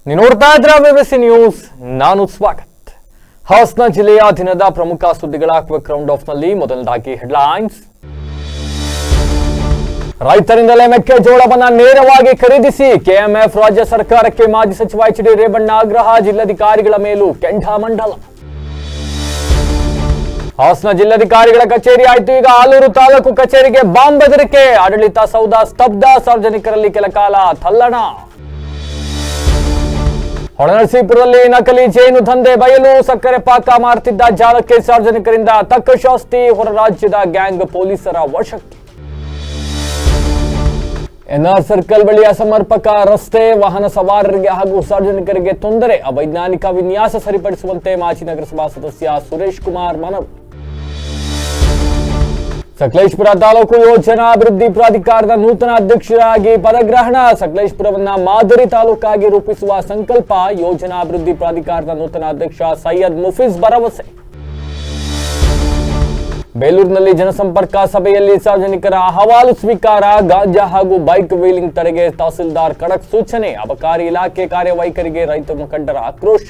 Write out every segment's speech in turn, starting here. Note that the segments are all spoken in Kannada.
ನೀವು ನೋಡ್ತಾ ಇದ್ರ BBC ನ್ಯೂಸ್, ನಾನು ಸ್ವಾಗತ್. ಹಾಸನ ಜಿಲ್ಲೆಯ ದಿನದ ಪ್ರಮುಖ ಸುದ್ದಿಗಳ ಕ್ವಿಕ್ ರೌಂಡ್ ಆಫ್ ನಲ್ಲಿ ಮೊದಲದಾಗಿ ಹೆಡ್ಲೈನ್ಸ್. ರೈತರಿಂದಲೇ ಮೆಕ್ಕೆಜೋಳವನ್ನ ನೇರವಾಗಿ ಖರೀದಿಸಿ ಕೆಎಂಎಫ್ ರಾಜ್ಯ ಸರ್ಕಾರಕ್ಕೆ ಮಾಜಿ ಸಚಿವ ಎಚ್ ಡಿ ರೇವಣ್ಣ ಆಗ್ರಹ, ಜಿಲ್ಲಾಧಿಕಾರಿಗಳ ಮೇಲೂ ಕೆಂಡಾಮಂಡಲ. ಹಾಸನ ಜಿಲ್ಲಾಧಿಕಾರಿಗಳ ಕಚೇರಿ ಆಯ್ತು ಈಗ ಆಲೂರು ತಾಲೂಕು ಕಚೇರಿಗೆ ಬಾಂಬ್ ಬೆದರಿಕೆ, ಆಡಳಿತ ಸೌಧ ಸ್ತಬ್ಧ, ಸಾರ್ವಜನಿಕರಲ್ಲಿ ಕೆಲ ಕಾಲ ತಲ್ಲಣ. ಹೊಳೆನರಸೀಪುರದಲ್ಲಿ ನಕಲಿ ಜೇನು ದಂಧೆ ಬಯಲು, ಸಕ್ಕರೆ ಪಾಕ ಮಾರುತ್ತಿದ್ದ ಜಾಲಕ್ಕೆ ಸಾರ್ವಜನಿಕರಿಂದ ತಕ್ಕ ಶಾಸ್ತಿ, ಹೊರ ರಾಜ್ಯದ ಗ್ಯಾಂಗ್ ಪೊಲೀಸರ ವಶಕ್ಕೆ. ಎನ್ಆರ್ ಸರ್ಕಲ್ ಬಳಿ ಅಸಮರ್ಪಕ ರಸ್ತೆ, ವಾಹನ ಸವಾರರಿಗೆ ಹಾಗೂ ಸಾರ್ವಜನಿಕರಿಗೆ ತೊಂದರೆ, ಅವೈಜ್ಞಾನಿಕ ವಿನ್ಯಾಸ ಸರಿಪಡಿಸುವಂತೆ ಮಾಜಿ ನಗರಸಭಾ ಸದಸ್ಯ ಸುರೇಶ್ ಕುಮಾರ್ ಮನವಿ. ಸಕಲೇಶಪುರ ತಾಲೂಕು ಯೋಜನಾ ಅಭಿವೃದ್ಧಿ ಪ್ರಾಧಿಕಾರದ ನೂತನ ಅಧ್ಯಕ್ಷರಾಗಿ ಪದಗ್ರಹಣ, ಸಕಲೇಶಪುರವನ್ನ ಮಾದರಿ ತಾಲೂಕಾಗಿ ರೂಪಿಸುವ ಸಂಕಲ್ಪ, ಯೋಜನಾ ಅಭಿವೃದ್ಧಿ ಪ್ರಾಧಿಕಾರದ ನೂತನ ಅಧ್ಯಕ್ಷ ಸೈಯದ್ ಮುಫೀಜ್ ಭರವಸೆ. ಬೇಲೂರಿನಲ್ಲಿ ಜನಸಂಪರ್ಕ ಸಭೆಯಲ್ಲಿ ಸಾರ್ವಜನಿಕರ ಅಹವಾಲು ಸ್ವೀಕಾರ, ಗಾಂಜಾ ಹಾಗೂ ಬೈಕ್ ವೀಲಿಂಗ್ ತಡೆಗೆ ತಹಸೀಲ್ದಾರ್ ಖಡಕ್ ಸೂಚನೆ, ಅಬಕಾರಿ ಇಲಾಖೆ ಕಾರ್ಯವೈಖರಿಗೆ ರೈತ ಮುಖಂಡರ ಆಕ್ರೋಶ.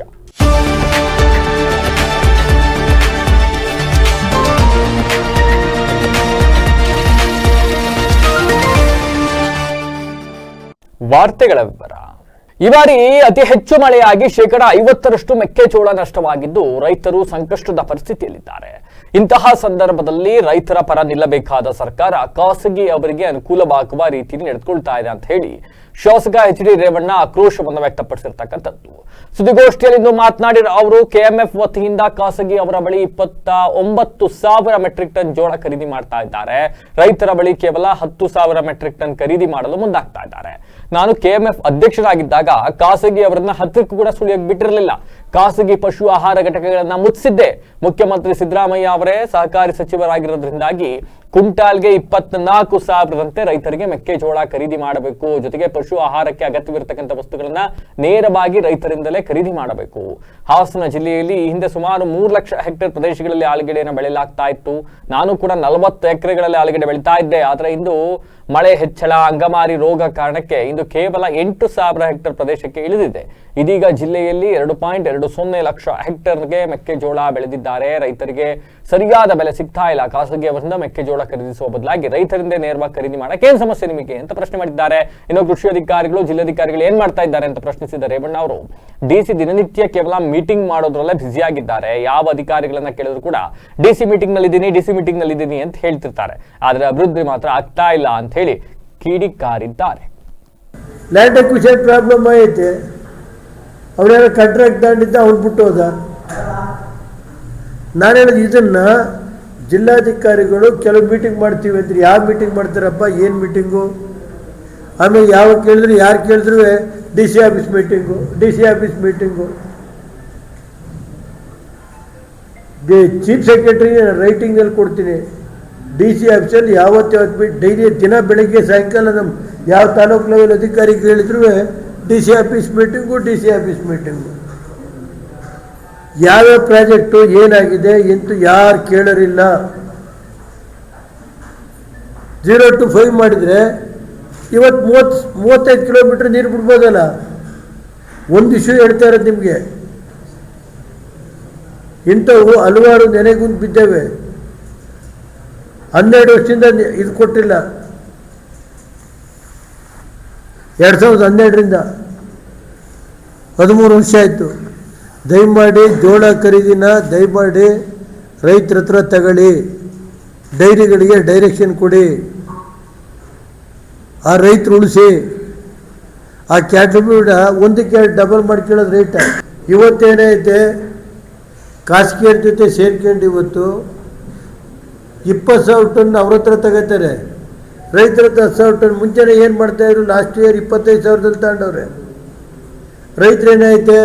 ವಾರ್ತೆಗಳ ವಿವರ. ಈ ಬಾರಿ ಅತಿ ಹೆಚ್ಚು ಮಳೆಯಾಗಿ 50% ಮೆಕ್ಕೆಜೋಳ ನಷ್ಟವಾಗಿದ್ದು ರೈತರು ಸಂಕಷ್ಟದ ಪರಿಸ್ಥಿತಿಯಲ್ಲಿದ್ದಾರೆ. ಇಂತಹ ಸಂದರ್ಭದಲ್ಲಿ ರೈತರ ಪರ ನಿಲ್ಲಬೇಕಾದ ಸರ್ಕಾರ ಖಾಸಗಿ ಅವರಿಗೆ ಅನುಕೂಲವಾಗುವ ರೀತಿಯಲ್ಲಿ ನಡೆದುಕೊಳ್ತಾ ಇದೆ ಅಂತ ಹೇಳಿ ಶಾಸಕ ಎಚ್ ಡಿ ರೇವಣ್ಣ ಆಕ್ರೋಶವನ್ನು ವ್ಯಕ್ತಪಡಿಸಿರ್ತಕ್ಕಂಥದ್ದು. ಸುದ್ದಿಗೋಷ್ಠಿಯಲ್ಲಿಂದು ಮಾತನಾಡಿದ ಅವರು, ಕೆಎಂಎಫ್ ವತಿಯಿಂದ ಖಾಸಗಿ ಅವರ ಬಳಿ 29,000 ಮೆಟ್ರಿಕ್ ಟನ್ ಜೋಳ ಖರೀದಿ ಮಾಡ್ತಾ ಇದ್ದಾರೆ. ರೈತರ ಬಳಿ ಕೇವಲ 10,000 ಮೆಟ್ರಿಕ್ ಟನ್ ಖರೀದಿ ಮಾಡಲು ಮುಂದಾಗ್ತಾ ಇದ್ದಾರೆ. ನಾನು ಕೆಎಂಎಫ್ ಅಧ್ಯಕ್ಷರಾಗಿದ್ದಾಗ ಖಾಸಗಿ ಅವರನ್ನ ಹತ್ತಿರಕ್ಕೂ ಕೂಡ ಸುಳಿಯಕ್ಕೆ ಬಿಟ್ಟಿರಲಿಲ್ಲ. ಖಾಸಗಿ ಪಶು ಆಹಾರ ಘಟಕಗಳನ್ನ ಮುಚ್ಚಿಸಿದ್ದೆ. ಮುಖ್ಯಮಂತ್ರಿ ಸಿದ್ದರಾಮಯ್ಯ ಅವರೇ ಸಹಕಾರಿ ಸಚಿವರಾಗಿರೋದ್ರಿಂದಾಗಿ ಕ್ವಿಂಟಾಲ್ಗೆ 24,000ರಂತೆ ರೈತರಿಗೆ ಮೆಕ್ಕೆಜೋಳ ಖರೀದಿ ಮಾಡಬೇಕು. ಜೊತೆಗೆ ಪಶು ಆಹಾರಕ್ಕೆ ಅಗತ್ಯವಿರತಕ್ಕಂಥ ವಸ್ತುಗಳನ್ನ ನೇರವಾಗಿ ರೈತರಿಂದಲೇ ಖರೀದಿ ಮಾಡಬೇಕು. ಹಾಸನ ಜಿಲ್ಲೆಯಲ್ಲಿ ಈ ಹಿಂದೆ ಸುಮಾರು 3 ಲಕ್ಷ ಹೆಕ್ಟೇರ್ ಪ್ರದೇಶಗಳಲ್ಲಿ ಆಲೂಗೆಡ್ಡೆಯನ್ನು ಬೆಳೆಯಲಾಗ್ತಾ ಇತ್ತು. ನಾನು ಕೂಡ 40 ಎಕರೆಗಳಲ್ಲಿ ಆಲೂಗೆಡ್ಡೆ ಬೆಳೀತಾ ಇದ್ದೆ. ಆದರೆ ಇಂದು ಮಳೆ ಹೆಚ್ಚಳ, ಅಂಗಮಾರಿ ರೋಗ ಕಾರಣಕ್ಕೆ ಇಂದು ಕೇವಲ 8,000 ಹೆಕ್ಟೇರ್ ಪ್ರದೇಶಕ್ಕೆ ಇಳಿದಿದೆ. ಇದೀಗ ಜಿಲ್ಲೆಯಲ್ಲಿ 2.20 ಲಕ್ಷ ಹೆಕ್ಟೇರ್ಗೆ ಮೆಕ್ಕೆಜೋಳ ಬೆಳೆದಿದ್ದಾರೆ. ರೈತರಿಗೆ ಸರಿಯಾದ ಬೆಲೆ ಸಿಗ್ತಾ ಇಲ್ಲ. ಖಾಸಗಿ ಅವರಿಂದ ಮೆಕ್ಕೆಜೋಳ ಖರೀದಿಸುವ ಬದಲಾಗಿ ರೈತರಿಂದ ನೇರವಾಗಿ ಖರೀದಿ ಮಾಡಕ್ಕೆ ಏನ್ ಸಮಸ್ಯೆ ನಿಮಗೆ ಅಂತ ಪ್ರಶ್ನೆ ಮಾಡಿದ್ದಾರೆ. ಇನ್ನು ಕೃಷಿ ಅಧಿಕಾರಿಗಳು, ಜಿಲ್ಲಾಧಿಕಾರಿಗಳು ಏನ್ ಮಾಡ್ತಾ ಇದ್ದಾರೆ ಅಂತ ಪ್ರಶ್ನಿಸಿದ ರೇವಣ್ಣ ಅವರು, ಡಿಸಿ ದಿನನಿತ್ಯ ಕೇವಲ ಮೀಟಿಂಗ್ ಮಾಡೋದ್ರಲ್ಲೇ ಬ್ಯುಸಿ ಆಗಿದ್ದಾರೆ. ಯಾವ ಅಧಿಕಾರಿಗಳನ್ನ ಕೇಳಿದ್ರು ಕೂಡ ಡಿಸಿ ಮೀಟಿಂಗ್ ನಲ್ಲಿ ಅಂತ ಹೇಳ್ತಿರ್ತಾರೆ. ಆದ್ರೆ ಅಭಿವೃದ್ಧಿ ಮಾತ್ರ ಆಗ್ತಾ ಇಲ್ಲ ಅಂತ ಹೇಳಿ ಕಿಡಿಕಾರಿದ್ದಾರೆ. ಲ್ಯಾಂಡ್ ಅಕ್ವಿಷನ್ ಪ್ರಾಬ್ಲಮ್ ಐತೆ, ಅವರೆಲ್ಲ ಕಾಂಟ್ರಾಕ್ಟ್ ತಗೊಂಡಿದ್ದ ಅವ್ನು ಬಿಟ್ಟು ಹೋದ. ನಾನು ಹೇಳಿದ ಇದನ್ನ ಜಿಲ್ಲಾಧಿಕಾರಿಗಳು ಕೆಲವು ಮೀಟಿಂಗ್ ಮಾಡ್ತೀವಿ ಅಂದ್ರೆ ಯಾವ ಮೀಟಿಂಗ್ ಮಾಡ್ತಾರಪ್ಪ, ಏನು ಮೀಟಿಂಗು? ಆಮೇಲೆ ಯಾವಾಗ ಕೇಳಿದ್ರು, ಯಾರು ಕೇಳಿದ್ರು D C office meeting. Chief secretary ರೈಟಿಂಗಲ್ಲಿ ಕೊಡ್ತೀನಿ, ಡಿ ಸಿ ಆಫೀಸಲ್ಲಿ ಯಾವತ್ತು ಡೈಲಿ ದಿನ ಬೆಳಗ್ಗೆ ಸಾಯಂಕಾಲ ನಮ್ಮ ಯಾವ ತಾಲೂಕು ಲೆವೆಲ್ ಅಧಿಕಾರಿಗೆ ಹೇಳಿದ್ರು ಡಿ ಸಿ ಆಫೀಸ್ ಮೀಟಿಂಗು. ಯಾವ್ಯಾವ ಪ್ರಾಜೆಕ್ಟು ಏನಾಗಿದೆ ಎಂತೂ ಯಾರು ಕೇಳೋರಿಲ್ಲ. 0 to 5 ಮಾಡಿದರೆ ಇವತ್ತು 35 ಕಿಲೋಮೀಟ್ರ್ ನೀರು ಬಿಡ್ಬೋದಲ್ಲ. ಒಂದು ಇಶ್ಯೂ ಹೇಳ್ತಾ ಇರೋದು ನಿಮಗೆ, ಇಂಥವು ಹಲವಾರು ನೆನೆಗುಂದು ಬಿದ್ದೇವೆ. 12 ವರ್ಷದಿಂದ ಇದು ಕೊಟ್ಟಿಲ್ಲ. 2012ರಿಂದ 13 ವರ್ಷ ಆಯಿತು. ದಯಮಾಡಿ ಜೋಳ ಖರೀದಿನ ದಯಮಾಡಿ ರೈತರ ಹತ್ರ ತಗೊಳ್ಳಿ, ಡೈರಿಗಳಿಗೆ ಡೈರೆಕ್ಷನ್ ಕೊಡಿ, ಆ ರೈತರು ಉಳಿಸಿ. ಆ ಕ್ಯಾಟಬೀಡ ಒಂದಕ್ಕೆ ಡಬಲ್ ಮಾಡ್ಕೊಳ್ಳೋದು ರೇಟ್. ಇವತ್ತೇನೈತೆ, ಖಾಸಗಿಯರ ಜೊತೆ ಸೇರ್ಕೊಂಡು ಇವತ್ತು 20,000 ಟನ್ ಅವ್ರ ಹತ್ರ ತಗೋತಾರೆ, ರೈತರ ಹತ್ರ 10,000 ಟನ್. ಮುಂಚೆನೇ ಏನು ಮಾಡ್ತಾಯಿದ್ರು, ಲಾಸ್ಟ್ ಇಯರ್ 25,000ದಲ್ಲಿ ತಗೊಂಡವ್ರೆ. ರೈತರೇನೈತೆ,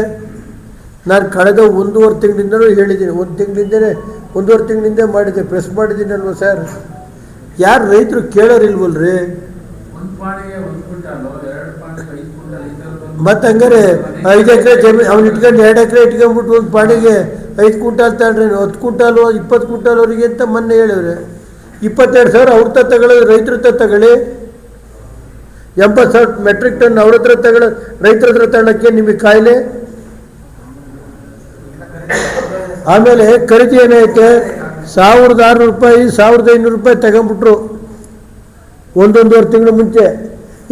ನಾನು ಕಳೆದ 1.5 ತಿಂಗಳಿಂದಲೂ ಹೇಳಿದ್ದೀನಿ, 1.5 ತಿಂಗಳಿಂದ ಮಾಡಿದ್ದೆ, ಪ್ರೆಸ್ ಮಾಡಿದ್ದೀನಲ್ವ ಸರ್. ಯಾರು ರೈತರು ಕೇಳೋರಿಲ್ವಲ್ರಿ? ಮತ್ತು ಹಂಗಾರೆ 5 ಎಕರೆ ಜಮೀನು ಅವ್ನು ಇಟ್ಕೊಂಡು 2 ಎಕರೆ ಇಟ್ಕೊಂಡ್ಬಿಟ್ಟು ಒಂದು ಪಾಣಿಗೆ 5 ಕ್ವಿಂಟಾಲ್ ತಗೊಂಡ್ರೆ 10 ಕ್ವಿಂಟಾಲು 20 ಕ್ವಿಂಟಾಲ್ ಅವರಿಗೆ ಅಂತ ಮೊನ್ನೆ ಹೇಳಿವ್ರೆ. 22,000 ಅವ್ರ ತಗೊಳ್ಳೋದು, ರೈತರ ತಗೊಳ್ಳಿ. 80,000 ಮೆಟ್ರಿಕ್ ಟನ್ ಅವ್ರ ಹತ್ರ ರೈತರ ಹತ್ರ ತಗೊಳ್ಳೋಕ್ಕೆ ನಿಮಗೆ ಕಾಯಿಲೆ. ಆಮೇಲೆ ಖರೀದಿ ಏನೈತೆ 1,600 ರೂಪಾಯಿ 1,500 ರೂಪಾಯಿ ತಗೊಂಡ್ಬಿಟ್ರು ಒಂದೊಂದೂವರೆ ತಿಂಗಳು ಮುಂಚೆ.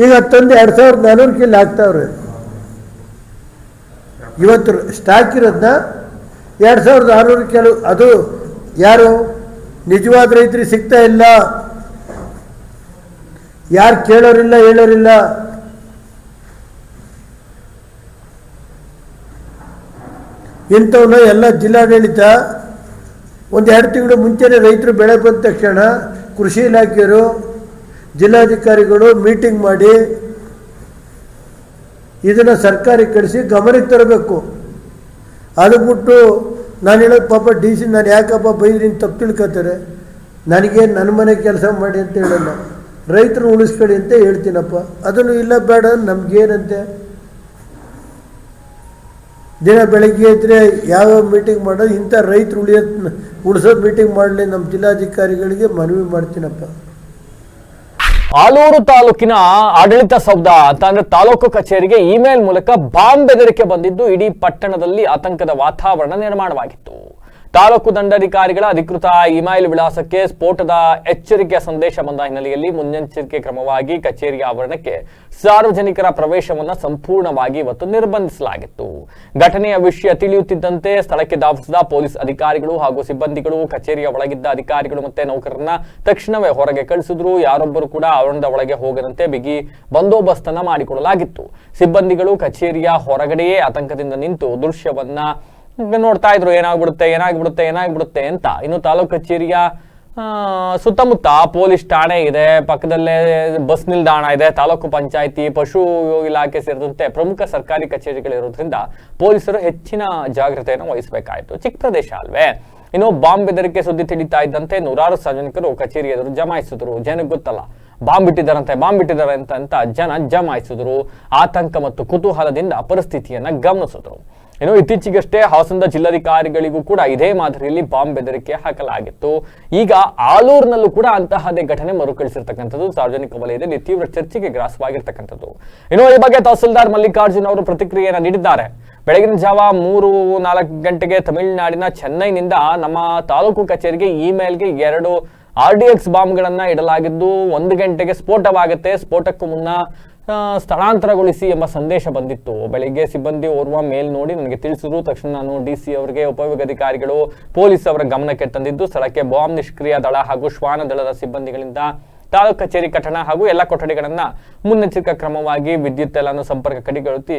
ಈಗ ತಂದು 2,400 ಕಿಲೋ ಹಾಕ್ತಾವ್ರೆ. ಇವತ್ತು ಸ್ಟಾಕ್ ಇರೋದನ್ನ 2,600 ಕಿಲೋ. ಅದು ಯಾರು ನಿಜವಾದ ರೈತರಿಗೆ ಸಿಗ್ತಾ ಇಲ್ಲ, ಯಾರು ಕೇಳೋರಿಲ್ಲ ಹೇಳೋರಿಲ್ಲ. ಇಂಥವನ್ನ ಎಲ್ಲ ಜಿಲ್ಲಾಡಳಿತ 1-2 ತಿಂಗಳು ಮುಂಚೆನೇ ರೈತರು ಬೆಳೆ ಬಂದ ತಕ್ಷಣ ಕೃಷಿ ಇಲಾಖೆಯವರು ಜಿಲ್ಲಾಧಿಕಾರಿಗಳು ಮೀಟಿಂಗ್ ಮಾಡಿ ಇದನ್ನು ಸರ್ಕಾರಕ್ಕೆ ಕಳಿಸಿ ಗಮನಕ್ಕೆ ತರಬೇಕು. ಅದು ಬಿಟ್ಟು ನಾನು ಹೇಳೋದು ಪಾಪ DC ನಾನು ಯಾಕಪ್ಪ ಬೈದ್ರಿ ತಪ್ಪು ತಿಳ್ಕೊತಾರೆ. ನನಗೆ ನನ್ನ ಮನೆ ಕೆಲಸ ಮಾಡಿ ಅಂತ ಹೇಳಲ್ಲ, ರೈತರು ಉಳಿಸ್ಕೊಳ್ಳಿ ಅಂತ ಹೇಳ್ತೀನಪ್ಪ. ಅದನ್ನು ಇಲ್ಲ ಬೇಡ ನಮಗೇನಂತೆ. ದಿನ ಬೆಳಗ್ಗೆ ಇದ್ದರೆ ಯಾವ್ಯಾವ ಮೀಟಿಂಗ್ ಮಾಡೋದು, ಇಂಥ ರೈತರು ಉಳಿಸೋದು ಮೀಟಿಂಗ್ ಮಾಡಲಿ ನಮ್ಮ ಜಿಲ್ಲಾಧಿಕಾರಿಗಳಿಗೆ ಮನವಿ ಮಾಡ್ತೀನಪ್ಪ. ಆಲೂರು ತಾಲೂಕಿನ ಆಡಳಿತ ಸೌಧ ಅಂತ ಅಂದ್ರೆ ತಾಲೂಕು ಕಚೇರಿಗೆ ಇಮೇಲ್ ಮೂಲಕ ಬಾಂಬ್ ಬೆದರಿಕೆ ಬಂದಿದ್ದು ಇಡೀ ಪಟ್ಟಣದಲ್ಲಿ ಆತಂಕದ ವಾತಾವರಣ ನಿರ್ಮಾಣವಾಗಿತ್ತು. ತಾಲೂಕು ದಂಡಾಧಿಕಾರಿಗಳ ಅಧಿಕೃತ ಇಮೇಲ್ ವಿಳಾಸಕ್ಕೆ ಸ್ಫೋಟದ ಎಚ್ಚರಿಕೆಯ ಸಂದೇಶ ಬಂದ ಹಿನ್ನೆಲೆಯಲ್ಲಿ ಮುನ್ನೆಚ್ಚರಿಕೆ ಕ್ರಮವಾಗಿ ಕಚೇರಿಯ ಆವರಣಕ್ಕೆ ಸಾರ್ವಜನಿಕರ ಪ್ರವೇಶವನ್ನು ಸಂಪೂರ್ಣವಾಗಿ ಇವತ್ತು ನಿರ್ಬಂಧಿಸಲಾಗಿತ್ತು. ಘಟನೆಯ ವಿಷಯ ತಿಳಿಯುತ್ತಿದ್ದಂತೆ ಸ್ಥಳಕ್ಕೆ ಧಾವಿಸಿದ ಪೊಲೀಸ್ ಅಧಿಕಾರಿಗಳು ಹಾಗೂ ಸಿಬ್ಬಂದಿಗಳು ಕಚೇರಿಯ ಒಳಗಿದ್ದ ಅಧಿಕಾರಿಗಳು ಮತ್ತೆ ನೌಕರರನ್ನ ತಕ್ಷಣವೇ ಹೊರಗೆ ಕಳಿಸಿದ್ರು. ಯಾರೊಬ್ಬರು ಕೂಡ ಆವರಣದ ಒಳಗೆ ಹೋಗದಂತೆ ಬಿಗಿ ಬಂದೋಬಸ್ತನ್ನ ಮಾಡಿಕೊಳ್ಳಲಾಗಿತ್ತು. ಸಿಬ್ಬಂದಿಗಳು ಕಚೇರಿಯ ಹೊರಗಡೆಯೇ ಆತಂಕದಿಂದ ನಿಂತು ದೃಶ್ಯವನ್ನ ನೋಡ್ತಾ ಇದ್ರು. ಏನಾಗ್ಬಿಡುತ್ತೆ ಅಂತ. ಇನ್ನು ತಾಲೂಕು ಕಚೇರಿಯ ಸುತ್ತಮುತ್ತ ಪೊಲೀಸ್ ಠಾಣೆ ಇದೆ, ಪಕ್ಕದಲ್ಲೇ ಬಸ್ ನಿಲ್ದಾಣ ಇದೆ, ತಾಲೂಕು ಪಂಚಾಯಿತಿ, ಪಶು ಇಲಾಖೆ ಸೇರಿದಂತೆ ಪ್ರಮುಖ ಸರ್ಕಾರಿ ಕಚೇರಿಗಳಿರೋದ್ರಿಂದ ಪೊಲೀಸರು ಹೆಚ್ಚಿನ ಜಾಗ್ರತೆಯನ್ನು ವಹಿಸಬೇಕಾಯಿತು. ಚಿಕ್ಕ ಪ್ರದೇಶ ಅಲ್ವೇ. ಇನ್ನು ಬಾಂಬ್ ಬೆದರಿಕೆ ಸುದ್ದಿ ತಿಳಿತಾ ಇದ್ದಂತೆ ನೂರಾರು ಸಾರ್ವಜನಿಕರು ಕಚೇರಿ ಎದುರು ಜಮಾಯಿಸಿದ್ರು. ಜನಕ್ಕೆ ಗೊತ್ತಲ್ಲ ಬಾಂಬ್ ಬಿಟ್ಟಿದ್ದಾರೆ ಅಂತ ಜನ ಜಮಾಯಿಸಿದ್ರು. ಆತಂಕ ಮತ್ತು ಕುತೂಹಲದಿಂದ ಪರಿಸ್ಥಿತಿಯನ್ನ ಗಮನಿಸಿದ್ರು. ಇನ್ನು ಇತ್ತೀಚೆಗಷ್ಟೇ ಹಾಸನದ ಜಿಲ್ಲಾಧಿಕಾರಿಗಳಿಗೂ ಕೂಡ ಇದೇ ಮಾದರಿಯಲ್ಲಿ ಬಾಂಬ್ ಬೆದರಿಕೆ ಹಾಕಲಾಗಿತ್ತು. ಈಗ ಆಲೂರಿನಲ್ಲೂ ಕೂಡ ಅಂತಹದೇ ಘಟನೆ ಮರುಕಳಿಸಿರ್ತಕ್ಕಂಥದ್ದು ಸಾರ್ವಜನಿಕ ವಲಯದಲ್ಲಿ ತೀವ್ರ ಚರ್ಚೆಗೆ ಗ್ರಾಸವಾಗಿರ್ತಕ್ಕಂಥದ್ದು. ಇನ್ನು ಈ ಬಗ್ಗೆ ತಹಸೀಲ್ದಾರ್ ಮಲ್ಲಿಕಾರ್ಜುನ್ ಅವರು ಪ್ರತಿಕ್ರಿಯೆಯನ್ನು ನೀಡಿದ್ದಾರೆ. ಬೆಳಗಿನ ಜಾವ 3-4 ಗಂಟೆಗೆ ತಮಿಳುನಾಡಿನ ಚೆನ್ನೈನಿಂದ ನಮ್ಮ ತಾಲೂಕು ಕಚೇರಿಗೆ ಇಮೇಲ್ಗೆ 2 RDX ಬಾಂಬ್ಗಳನ್ನ ಇಡಲಾಗಿದ್ದು 1 ಗಂಟೆಗೆ ಸ್ಫೋಟವಾಗುತ್ತೆ, ಸ್ಫೋಟಕ್ಕೂ ಮುನ್ನ ಸ್ಥಳಾಂತರಗೊಳಿಸಿ ಎಂಬ ಸಂದೇಶ ಬಂದಿತ್ತು. ಬೆಳಿಗ್ಗೆ ಸಿಬ್ಬಂದಿ ಓರ್ವ ಮೇಲ್ ನೋಡಿ ನನಗೆ ತಿಳಿಸಿದ್ರು. ತಕ್ಷಣ ನಾನು DC ಅವರಿಗೆ, ಉಪವಿಭಾಗಾಧಿಕಾರಿಗಳು, ಪೊಲೀಸ್ ಅವರ ಗಮನಕ್ಕೆ ತಂದಿದ್ದು ಸ್ಥಳಕ್ಕೆ ಬಾಂಬ್ ನಿಷ್ಕ್ರಿಯ ದಳ ಹಾಗೂ ಶ್ವಾನ ದಳದ ಸಿಬ್ಬಂದಿಗಳಿಂದ ತಾಲೂಕು ಕಚೇರಿ ಕಟ್ಟಡ ಹಾಗೂ ಎಲ್ಲ ಕೊಠಡಿಗಳನ್ನ ಮುನ್ನೆಚ್ಚರಿಕಾ ಕ್ರಮವಾಗಿ ವಿದ್ಯುತ್ ಎಲ್ಲಾನು ಸಂಪರ್ಕ ಕಡಿಗೊಳಿಸಿ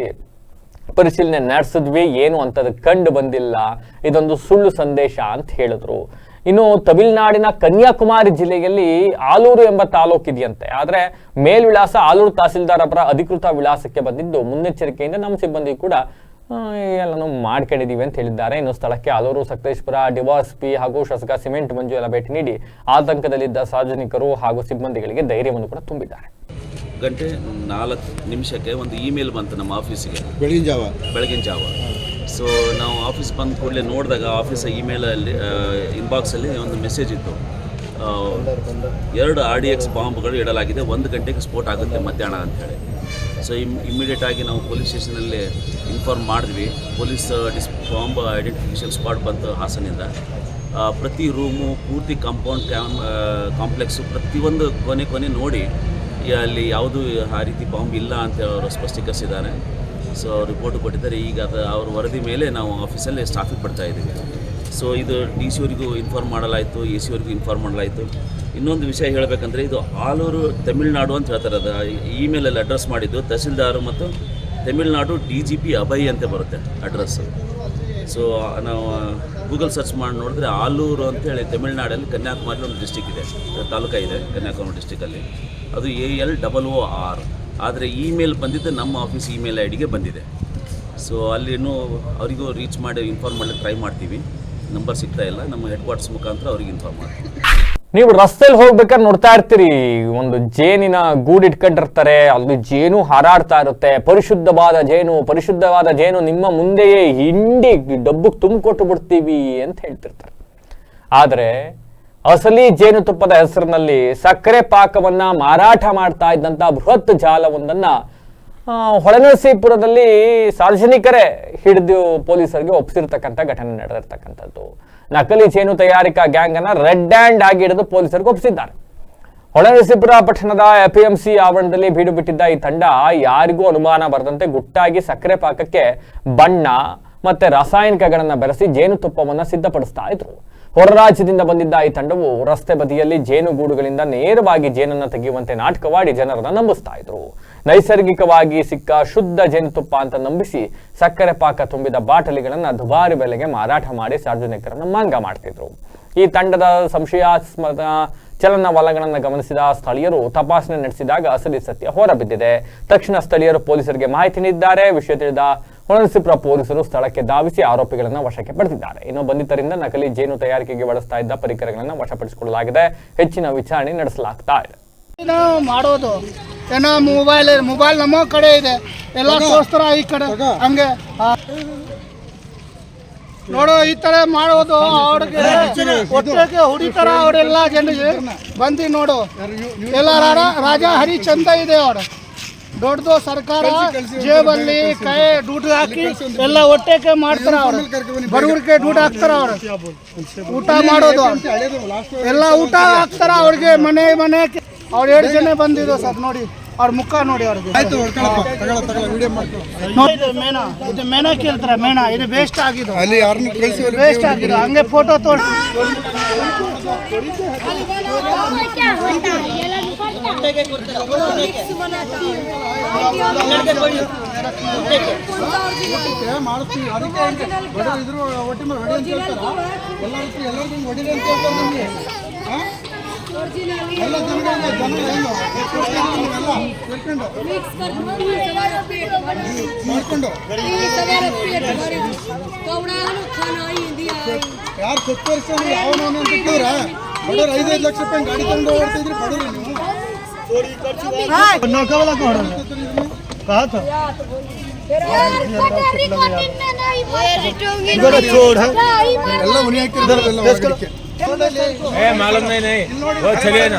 ಪರಿಶೀಲನೆ ನಡೆಸಿದ್ವಿ. ಏನು ಅಂತದ ಕಂಡು ಬಂದಿಲ್ಲ, ಇದೊಂದು ಸುಳ್ಳು ಸಂದೇಶ ಅಂತ ಹೇಳಿದ್ರು. ಇನ್ನು ತಮಿಳುನಾಡಿನ ಕನ್ಯಾಕುಮಾರಿ ಜಿಲ್ಲೆಯಲ್ಲಿ ಆಲೂರು ಎಂಬ ತಾಲೂಕು ಇದೆಯಂತೆ. ಆದ್ರೆ ಮೇಲ್ವಿಳಾಸ ಆಲೂರು ತಹಸೀಲ್ದಾರ್ ಅವರ ಅಧಿಕೃತ ವಿಳಾಸಕ್ಕೆ ಬಂದಿದ್ದು ಮುನ್ನೆಚ್ಚರಿಕೆಯಿಂದ ನಮ್ಮ ಸಿಬ್ಬಂದಿ ಕೂಡ ಎಲ್ಲಾನು ಮಾಡ್ಕೊಂಡಿದೀವಿ ಅಂತ ಹೇಳಿದ್ದಾರೆ. ಇನ್ನು ಸ್ಥಳಕ್ಕೆ ಆಲೂರು, ಸಕಲೇಶ್ಪುರ ಡಿವಾಸ್ಪಿ ಹಾಗೂ ಶಾಸಕ ಸಿಮೆಂಟ್ ಮಂಜು ಎಲ್ಲ ಭೇಟಿ ನೀಡಿ ಆತಂಕದಲ್ಲಿದ್ದ ಸಾರ್ವಜನಿಕರು ಹಾಗೂ ಸಿಬ್ಬಂದಿಗಳಿಗೆ ಧೈರ್ಯವನ್ನು ಕೂಡ ತುಂಬಿದ್ದಾರೆ. 1:04 ಒಂದು ಇಮೇಲ್ ಬಂತು ನಮ್ಮ ಆಫೀಸಿಗೆ ಬೆಳಗಿನ ಜಾವ. ಸೊ ನಾವು ಆಫೀಸ್ ಬಂದ ಕೂಡಲೇ ನೋಡಿದಾಗ ಆಫೀಸ್ ಇಮೇಲಲ್ಲಿ ಇನ್ಬಾಕ್ಸಲ್ಲಿ ಒಂದು ಮೆಸೇಜ್ ಇತ್ತು, 2 RDX ಬಾಂಬ್ಗಳು ಇಡಲಾಗಿದೆ, 1 ಗಂಟೆಗೆ ಸ್ಫೋಟ ಆಗುತ್ತೆ ಮಧ್ಯಾಹ್ನ ಅಂತೇಳಿ. ಸೊ ಇಮ್ಮಿಡಿಯೇಟಾಗಿ ನಾವು ಪೊಲೀಸ್ ಸ್ಟೇಷನಲ್ಲಿ ಇನ್ಫಾರ್ಮ್ ಮಾಡಿದ್ವಿ. ಪೊಲೀಸ್ ಬಾಂಬ್ ಐಡೆಂಟಿಫಿಕೇಷನ್ ಸ್ಪಾಟ್ ಬಂತು ಹಾಸನಿಂದ. ಪ್ರತಿ ರೂಮು, ಪೂರ್ತಿ ಕಾಂಪ್ಲೆಕ್ಸು ಪ್ರತಿಯೊಂದು ಕೊನೆ ನೋಡಿ ಅಲ್ಲಿ ಯಾವುದೂ ಆ ರೀತಿ ಬಾಂಬ್ ಇಲ್ಲ ಅಂತ ಅವರು ಸ್ಪಷ್ಟೀಕರಿಸಿದ್ದಾರೆ. ಸೊ ರಿಪೋರ್ಟ್ ಕೊಟ್ಟಿದ್ದಾರೆ. ಈಗ ಅವ್ರ ವರದಿ ಮೇಲೆ ನಾವು ಆಫೀಸಲ್ಲಿ ಸ್ಟಾಫಿಗೆ ಬರ್ತಾ ಇದ್ದೀವಿ. ಸೊ ಇದು DC ಅವರಿಗೂ ಇನ್ಫಾರ್ಮ್ ಮಾಡಲಾಯಿತು, AC ಅವರಿಗೂ ಇನ್ಫಾರ್ಮ್ ಮಾಡಲಾಯಿತು. ಇನ್ನೊಂದು ವಿಷಯ ಹೇಳಬೇಕಂದ್ರೆ ಇದು ಆಲೂರು ತಮಿಳುನಾಡು ಅಂತ ಹೇಳ್ತಾರೆ. ಅದು ಇಮೇಲಲ್ಲಿ ಅಡ್ರೆಸ್ ಮಾಡಿದ್ದು ತಹಸೀಲ್ದಾರು ಮತ್ತು ತಮಿಳುನಾಡು DGP ಅಭಯ್ ಅಂತ ಬರುತ್ತೆ ಅಡ್ರೆಸ್ಸು. ಸೊ ನಾವು ಗೂಗಲ್ ಸರ್ಚ್ ಮಾಡಿ ನೋಡಿದ್ರೆ ಆಲೂರು ಅಂತೇಳಿ ತಮಿಳುನಾಡಲ್ಲಿ ಕನ್ಯಾಕುಮಾರಿ ಒಂದು ಡಿಸ್ಟಿಕ್ ಇದೆ, ತಾಲೂಕು ಇದೆ ಕನ್ಯಾಕುಮಾರಿ ಡಿಸ್ಟಿಕಲ್ಲಿ. ಅದು ALOOR. ಆದರೆ ಇಮೇಲ್ ಬಂದಿದ್ದು ನಮ್ಮ ಆಫೀಸ್ ಇಮೇಲ್ IDಗೆ ಬಂದಿದೆ. ಸೊ ಅಲ್ಲಿ ಇನ್ನೂ ಅವರಿಗೂ ರೀಚ್ ಮಾಡಿ ಇನ್ಫಾರ್ಮ್ ಮಾಡಲಿಕ್ಕೆ ಟ್ರೈ ಮಾಡ್ತೀವಿ. ನಂಬರ್ ಸಿಗ್ತಾ ಇಲ್ಲ, ನಮ್ಮ ಹೆಡ್ ಕ್ವಾರ್ಟರ್ಸ್ ಮುಖಾಂತರ ಅವ್ರಿಗೆ ಇನ್ಫಾರ್ಮ್ ಮಾಡ್ತೀವಿ. ನೀವು ರಸ್ತೆಯಲ್ಲಿ ಹೋಗ್ಬೇಕಾದ್ರೆ ನೋಡ್ತಾ ಇರ್ತೀರಿ, ಒಂದು ಜೇನಿನ ಗೂಡು ಇಟ್ಕೊಂಡಿರ್ತಾರೆ, ಅಲ್ಲಿ ಜೇನು ಹಾರಾಡ್ತಾ ಇರುತ್ತೆ. ಪರಿಶುದ್ಧವಾದ ಜೇನು ನಿಮ್ಮ ಮುಂದೆಯೇ ಹಿಂಡಿ ಡಬ್ಬಕ್ಕೆ ತುಂಬಿಕೊಟ್ಟು ಬಿಡ್ತೀವಿ ಅಂತ ಹೇಳ್ತಿರ್ತಾರೆ. ಆದರೆ ಅಸಲಿ ಜೇನುತುಪ್ಪದ ಹೆಸರಿನಲ್ಲಿ ಸಕ್ಕರೆ ಪಾಕವನ್ನ ಮಾರಾಟ ಮಾಡ್ತಾ ಇದ್ದಂತ ಬೃಹತ್ ಜಾಲವೊಂದನ್ನ ಹೊಳೆನರಸೀಪುರದಲ್ಲಿ ಸಾರ್ವಜನಿಕರೇ ಹಿಡಿದು ಪೊಲೀಸರಿಗೆ ಒಪ್ಪಿಸಿರ್ತಕ್ಕಂಥ ಘಟನೆ ನಡೆದಿರ್ತಕ್ಕಂಥದ್ದು. ನಕಲಿ ಜೇನು ತಯಾರಿಕಾ ಗ್ಯಾಂಗ್ ಅನ್ನ ರೆಡ್ ಹ್ಯಾಂಡ್ ಆಗಿ ಹಿಡಿದು ಪೊಲೀಸರಿಗೆ ಒಪ್ಪಿಸಿದ್ದಾರೆ. ಹೊಳೆನರಸೀಪುರ ಪಟ್ಟಣದ ಎಪಿಎಂಸಿ ಆವರಣದಲ್ಲಿ ಬೀಡು ಬಿಟ್ಟಿದ್ದ ಈ ತಂಡ ಯಾರಿಗೂ ಅನುಮಾನ ಬರದಂತೆ ಗುಟ್ಟಾಗಿ ಸಕ್ಕರೆ ಪಾಕಕ್ಕೆ ಬಣ್ಣ ಮತ್ತೆ ರಾಸಾಯನಿಕಗಳನ್ನ ಬೆರೆಸಿ ಜೇನುತುಪ್ಪವನ್ನ ಸಿದ್ಧಪಡಿಸ್ತಾ ಇದ್ರು. ಹೊರ ರಾಜ್ಯದಿಂದ ಬಂದಿದ್ದ ಈ ತಂಡವು ರಸ್ತೆ ಬದಿಯಲ್ಲಿ ಜೇನುಗೂಡುಗಳಿಂದ ನೇರವಾಗಿ ಜೇನನ್ನ ತೆಗೆಯುವಂತೆ ನಾಟಕವಾಡಿ ಜನರನ್ನ ನಂಬಿಸ್ತಾ ಇದ್ರು. ನೈಸರ್ಗಿಕವಾಗಿ ಸಿಕ್ಕ ಶುದ್ಧ ಜೇನುತುಪ್ಪ ಅಂತ ನಂಬಿಸಿ ಸಕ್ಕರೆ ಪಾಕ ತುಂಬಿದ ಬಾಟಲಿಗಳನ್ನ ದುಬಾರಿ ಬೆಲೆಗೆ ಮಾರಾಟ ಮಾಡಿ ಸಾರ್ವಜನಿಕರನ್ನ ಮಂಗ ಮಾಡ್ತಿದ್ರು. ಈ ತಂಡದ ಸಂಶಯಾಸ್ಪದ ಚಲನವಲನಗಳನ್ನು ಗಮನಿಸಿದ ಸ್ಥಳೀಯರು ತಪಾಸಣೆ ನಡೆಸಿದಾಗ ಅಸಲಿ ಸತ್ಯ ಹೊರಬಿದ್ದಿದೆ. ತಕ್ಷಣ ಸ್ಥಳೀಯರು ಪೊಲೀಸರಿಗೆ ಮಾಹಿತಿ ನೀಡಿದ್ದಾರೆ. ವಿಷಯ ತಿಳಿದ ಹೊಳೆನರಸೀಪುರ ಪೊಲೀಸರು ಸ್ಥಳಕ್ಕೆ ಧಾವಿಸಿ ಆರೋಪಿಗಳನ್ನು ವಶಕ್ಕೆ ಪಡೆದಿದ್ದಾರೆ. ಇನ್ನು ಬಂಧಿತರಿಂದ ನಕಲಿ ಜೇನು ತಯಾರಿಕೆಗೆ ಬಳಸ್ತಾ ಇದ್ದ ಪರಿಕರಗಳನ್ನು ವಶಪಡಿಸಿಕೊಳ್ಳಲಾಗಿದೆ. ಹೆಚ್ಚಿನ ವಿಚಾರಣೆ ನಡೆಸಲಾಗ್ತಾ ಇದೆ. ಮಾಡೋದು ಏನೋ ಮೊಬೈಲ್ ನಮ್ಮ ಕಡೆ ಇದೆ, ಎಲ್ಲ ತೋರಿಸ್ತಾರ ಈ ಕಡೆ ಹಂಗೆ ನೋಡು ಈ ತರ ಮಾಡೋದು. ಅವ್ರಿಗೆ ಹೊಟ್ಟೆಗೆ ಹೊಡಿತಾರ ಅವರೆಲ್ಲ ಜನರಿಗೆ ಬಂದು ನೋಡು. ಎಲ್ಲ ರಾಜ ಹರಿಚಂದ ಇದೆ ಅವ್ರ ದೊಡ್ಡದು ಸರ್ಕಾರ ಜೇಬಲ್ಲಿ ಕೈ ದುಡ್ಡು ಹಾಕಿ ಎಲ್ಲ ಹೊಟ್ಟೆಗೆ ಮಾಡ್ತಾರ. ಅವ್ರು ಬಡವರಿಗೆ ದುಡ್ಡು ಹಾಕ್ತಾರ. ಅವ್ರು ಊಟ ಮಾಡೋದು ಎಲ್ಲ ಊಟ ಹಾಕ್ತಾರ ಅವ್ರಿಗೆ ಮನೆ ಅವ್ರು 2 ಜನ ಬಂದಿದ್ದು ಸರ್. ನೋಡಿ ಅವ್ರ ಮುಖ ನೋಡಿ ಅವ್ರಿಗೆ ಇದು ಮೇನ ಕೇಳ್ತಾರೆ. ಮೇನ ಇದು ವೇಸ್ಟ್ ಆಗಿದ್ದು ವೇಸ್ಟ್ ಆಗಿದ್ದು ಹಂಗೆ ಫೋಟೋ ತೋರಿಸಿ ಯಾರು ಕೊಟ್ಟು ಯಾವನ ಅಂತ ಕೇಳಿದ್ರೆ ಬಡವ್ರು 5-5 ಲಕ್ಷ ರೂಪಾಯಿ ಗಾಡಿ ತಗೊಂಡು ಓಡ್ತಿದ್ರಿ ಬಡವ್ರಿ ಎಲ್ಲ ಮನೆ ಹಾಕಿರ್ತಾರೆ. मालूम नहीं वो चलिए ना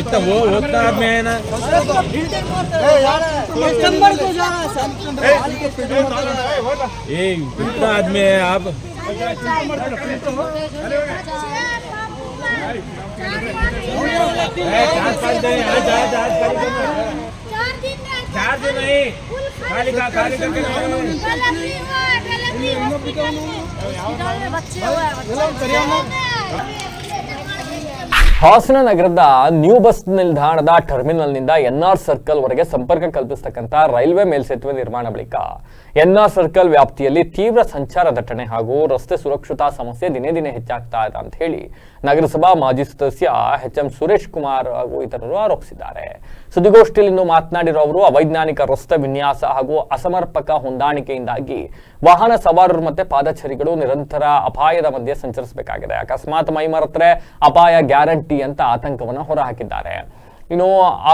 इतना वो उतना आदमी है ना ये इतना आदमी है आप 4 दिन नहीं खाली करके ಹಾಸನ ನಗರದ ನ್ಯೂ ಬಸ್ ನಿಲ್ದಾಣದ ಟರ್ಮಿನಲ್ನಿಂದ ಎನ್ಆರ್ ಸರ್ಕಲ್ ವರೆಗೆ ಸಂಪರ್ಕ ಕಲ್ಪಿಸತಕ್ಕಂಥ ರೈಲ್ವೆ ಮೇಲ್ಸೇತುವೆ ನಿರ್ಮಾಣ ಬಳಿಕ ಎನ್ಆರ್ ಸರ್ಕಲ್ ವ್ಯಾಪ್ತಿಯಲ್ಲಿ ತೀವ್ರ ಸಂಚಾರ ದಟ್ಟಣೆ ಹಾಗೂ ರಸ್ತೆ ಸುರಕ್ಷತಾ ಸಮಸ್ಯೆ ದಿನೇ ದಿನೇ ಹೆಚ್ಚಾಗ್ತಾ ಇದೆ ಅಂತ ಹೇಳಿ ನಗರಸಭಾ ಮಾಜಿ ಸದಸ್ಯ ಎಚ್ಎಂ ಸುರೇಶ್ ಕುಮಾರ್ ಹಾಗೂ ಇತರರು ಆರೋಪಿಸಿದ್ದಾರೆ. ಸುದ್ದಿಗೋಷ್ಠಿಯಲ್ಲಿಂದು ಮಾತನಾಡಿರುವ ಅವರು ಅವೈಜ್ಞಾನಿಕ ರಸ್ತೆ ವಿನ್ಯಾಸ ಹಾಗೂ ಅಸಮರ್ಪಕ ಹೊಂದಾಣಿಕೆಯಿಂದಾಗಿ ವಾಹನ ಸವಾರರು ಮತ್ತೆ ಪಾದಚಾರಿಗಳು ನಿರಂತರ ಅಪಾಯದ ಮಧ್ಯೆ ಸಂಚರಿಸಬೇಕಾಗಿದೆ. ಅಕಸ್ಮಾತ್ ಮೈಮರೆತರೆ ಅಪಾಯ ಗ್ಯಾರಂಟಿ ಅಂತ ಆತಂಕವನ್ನು ಹೊರಹಾಕಿದ್ದಾರೆ. ಇನ್ನು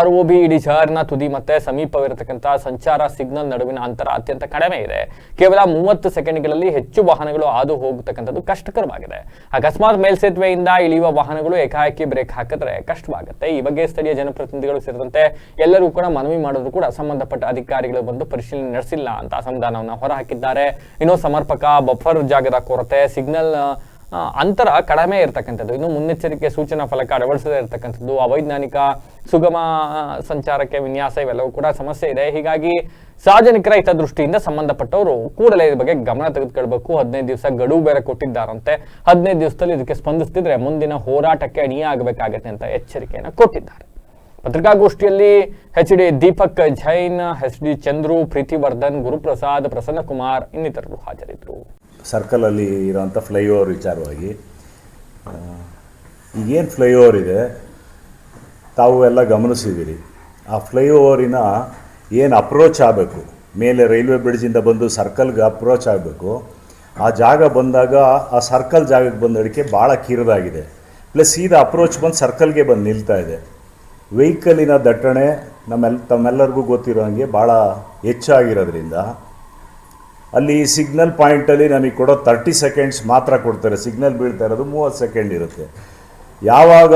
ROB ಇಳಿಜಾರಿನ ತುದಿ ಮತ್ತೆ ಸಮೀಪವಿರತಕ್ಕಂಥ ಸಂಚಾರ ಸಿಗ್ನಲ್ ನಡುವಿನ ಅಂತರ ಅತ್ಯಂತ ಕಡಿಮೆ ಇದೆ. ಕೇವಲ 30 ಸೆಕೆಂಡ್ಗಳಲ್ಲಿ ಹೆಚ್ಚು ವಾಹನಗಳು ಹಾದು ಹೋಗತಕ್ಕಂಥದ್ದು ಕಷ್ಟಕರವಾಗಿದೆ. ಅಕಸ್ಮಾತ್ ಮೇಲ್ಸೇತುವೆಯಿಂದ ಇಳಿಯುವ ವಾಹನಗಳು ಏಕಾಏಕಿ ಬ್ರೇಕ್ ಹಾಕಿದ್ರೆ ಕಷ್ಟವಾಗುತ್ತೆ. ಈ ಬಗ್ಗೆ ಸ್ಥಳೀಯ ಜನಪ್ರತಿನಿಧಿಗಳು ಸೇರಿದಂತೆ ಎಲ್ಲರೂ ಕೂಡ ಮನವಿ ಮಾಡಿದ್ರು ಕೂಡ ಸಂಬಂಧಪಟ್ಟ ಅಧಿಕಾರಿಗಳು ಬಂದು ಪರಿಶೀಲನೆ ನಡೆಸಿಲ್ಲ ಅಂತ ಅಸಮಾಧಾನವನ್ನು ಹೊರಹಾಕಿದ್ದಾರೆ. ಇನ್ನು ಸಮರ್ಪಕ ಬಫರ್ ಜಾಗದ ಕೊರತೆ, ಸಿಗ್ನಲ್ ಅಂತರ ಕಡಿಮೆ ಇರತಕ್ಕಂಥದ್ದು, ಇನ್ನು ಮುನ್ನೆಚ್ಚರಿಕೆ ಸೂಚನಾ ಫಲಕ ಅಳವಡಿಸದೇ ಇರತಕ್ಕಂಥದ್ದು, ಅವೈಜ್ಞಾನಿಕ ಸುಗಮ ಸಂಚಾರಕ್ಕೆ ವಿನ್ಯಾಸ ಇವೆಲ್ಲವೂ ಕೂಡ ಸಮಸ್ಯೆ ಇದೆ. ಹೀಗಾಗಿ ಸಾರ್ವಜನಿಕರ ಹಿತದೃಷ್ಟಿಯಿಂದ ಸಂಬಂಧಪಟ್ಟವರು ಕೂಡಲೇ ಇದ್ರ ಬಗ್ಗೆ ಗಮನ ತೆಗೆದುಕೊಳ್ಬೇಕು. 15 ದಿವಸ ಗಡುವು ಬೇರೆ ಕೊಟ್ಟಿದ್ದಾರಂತೆ. 15 ದಿವಸದಲ್ಲಿ ಇದಕ್ಕೆ ಸ್ಪಂದಿಸ್ತಿದ್ರೆ ಮುಂದಿನ ಹೋರಾಟಕ್ಕೆ ಅಣಿಯಾಗಬೇಕಾಗತ್ತೆ ಅಂತ ಎಚ್ಚರಿಕೆಯನ್ನು ಕೊಟ್ಟಿದ್ದಾರೆ. ಪತ್ರಿಕಾಗೋಷ್ಠಿಯಲ್ಲಿ HD ದೀಪಕ್ ಜೈನ್, HD ಚಂದ್ರು, ಪ್ರೀತಿವರ್ಧನ್, ಗುರುಪ್ರಸಾದ್, ಪ್ರಸನ್ನಕುಮಾರ್ ಇನ್ನಿತರರು ಹಾಜರಿದ್ದರು. ಸರ್ಕಲಲ್ಲಿ ಇರೋಂಥ ಫ್ಲೈಓವರ್ ವಿಚಾರವಾಗಿ ಈಗೇನು ಫ್ಲೈಓವರ್ ಇದೆ ತಾವು ಎಲ್ಲ ಗಮನಿಸಿದ್ದೀರಿ. ಆ ಫ್ಲೈಓವರಿನ ಏನು ಅಪ್ರೋಚ್ ಆಗಬೇಕು, ಮೇಲೆ ರೈಲ್ವೆ ಬ್ರಿಡ್ಜಿಂದ ಬಂದು ಸರ್ಕಲ್ಗೆ ಅಪ್ರೋಚ್ ಆಗಬೇಕು, ಆ ಜಾಗ ಬಂದಾಗ ಆ ಸರ್ಕಲ್ ಜಾಗಕ್ಕೆ ಬಂದಡಿಕೆ ಭಾಳ ಕಿರಿದಾಗಿದೆ. ಪ್ಲಸ್ ಸೀದಾ ಅಪ್ರೋಚ್ ಬಂದು ಸರ್ಕಲ್ಗೆ ಬಂದು ನಿಲ್ತಾ ಇದೆ. ವೆಹಿಕಲಿನ ದಟ್ಟಣೆ ತಮ್ಮೆಲ್ಲರಿಗೂ ಗೊತ್ತಿರೋ ಹಾಗೆ ಭಾಳ ಹೆಚ್ಚಾಗಿರೋದ್ರಿಂದ ಅಲ್ಲಿ ಸಿಗ್ನಲ್ ಪಾಯಿಂಟಲ್ಲಿ ನಮಗೆ ಕೊಡೋ 30 ಸೆಕೆಂಡ್ಸ್ ಮಾತ್ರ ಕೊಡ್ತಾರೆ. ಸಿಗ್ನಲ್ ಬೀಳ್ತಾ ಇರೋದು 30 ಸೆಕೆಂಡ್ ಇರುತ್ತೆ. ಯಾವಾಗ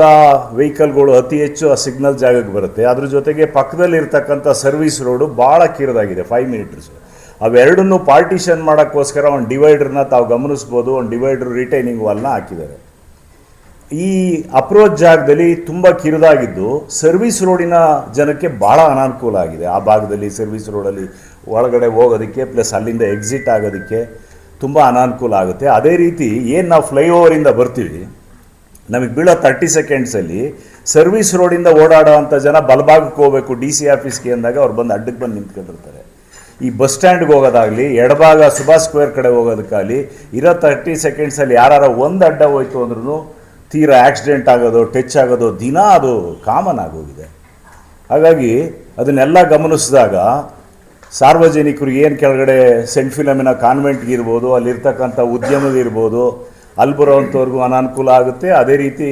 ವೆಹಿಕಲ್ಗಳು ಅತಿ ಹೆಚ್ಚು ಆ ಸಿಗ್ನಲ್ ಜಾಗಕ್ಕೆ ಬರುತ್ತೆ, ಅದ್ರ ಜೊತೆಗೆ ಪಕ್ಕದಲ್ಲಿರ್ತಕ್ಕಂಥ ಸರ್ವಿಸ್ ರೋಡು ಭಾಳ ಕಿರಿದಾಗಿದೆ, 5 ಮೀಟರ್ಸು. ಅವೆರಡನ್ನೂ ಪಾರ್ಟಿಷನ್ ಮಾಡೋಕ್ಕೋಸ್ಕರ ಒಂದು ಡಿವೈಡರ್ನ ತಾವು ಗಮನಿಸ್ಬೋದು, ಒಂದು ಡಿವೈಡರ್ ರಿಟೈನಿಂಗ್ ವಾಲ್ನ ಹಾಕಿದ್ದಾರೆ. ಈ ಅಪ್ರೋಚ್ ಜಾಗದಲ್ಲಿ ತುಂಬ ಕಿರಿದಾಗಿದ್ದು ಸರ್ವಿಸ್ ರೋಡಿನ ಜನಕ್ಕೆ ಭಾಳ ಅನಾನುಕೂಲ ಆಗಿದೆ. ಆ ಭಾಗದಲ್ಲಿ ಸರ್ವಿಸ್ ರೋಡಲ್ಲಿ ಒಳಗಡೆ ಹೋಗೋದಕ್ಕೆ ಪ್ಲಸ್ ಅಲ್ಲಿಂದ ಎಕ್ಸಿಟ್ ಆಗೋದಕ್ಕೆ ತುಂಬ ಅನಾನುಕೂಲ ಆಗುತ್ತೆ. ಅದೇ ರೀತಿ ಏನು ನಾವು ಫ್ಲೈಓವರಿಂದ ಬರ್ತೀವಿ, ನಮಗೆ ಬೀಳೋ 30 ಸೆಕೆಂಡ್ಸಲ್ಲಿ ಸರ್ವಿಸ್ ರೋಡಿಂದ ಓಡಾಡೋ ಅಂಥ ಜನ ಬಲಭಾಗಕ್ಕೆ ಹೋಗಬೇಕು DC ಆಫೀಸ್ಗೆ ಅಂದಾಗ ಅವ್ರು ಬಂದು ಅಡ್ಡಕ್ಕೆ ಬಂದು ನಿಂತ್ಕೊಂಡಿರ್ತಾರೆ. ಈ ಬಸ್ ಸ್ಟ್ಯಾಂಡ್ಗೆ ಹೋಗೋದಾಗಲಿ, ಎಡಭಾಗ ಸುಭಾಷ್ ಸ್ಕ್ವೇರ್ ಕಡೆ ಹೋಗೋದಕ್ಕಾಗಲಿ ಇರೋ 30 ಸೆಕೆಂಡ್ಸಲ್ಲಿ ಯಾರು ಒಂದು ಅಡ್ಡ ಹೋಯ್ತು ಅಂದ್ರೂ ತೀರಾ ಆಕ್ಸಿಡೆಂಟ್ ಆಗೋದು, ಟಚ್ ಆಗೋದು ದಿನ ಅದು ಕಾಮನ್ ಆಗೋಗಿದೆ. ಹಾಗಾಗಿ ಅದನ್ನೆಲ್ಲ ಗಮನಿಸಿದಾಗ ಸಾರ್ವಜನಿಕರು ಏನು ಕೆಳಗಡೆ ಸೆಂಟ್ ಫಿಲಮಿನ ಕಾನ್ವೆಂಟ್ಗೆ ಇರ್ಬೋದು, ಅಲ್ಲಿರ್ತಕ್ಕಂಥ ಉದ್ಯಮದಿರ್ಬೋದು, ಅಲ್ಲಿ ಬರೋವಂಥವ್ರಿಗೂ ಅನಾನುಕೂಲ ಆಗುತ್ತೆ. ಅದೇ ರೀತಿ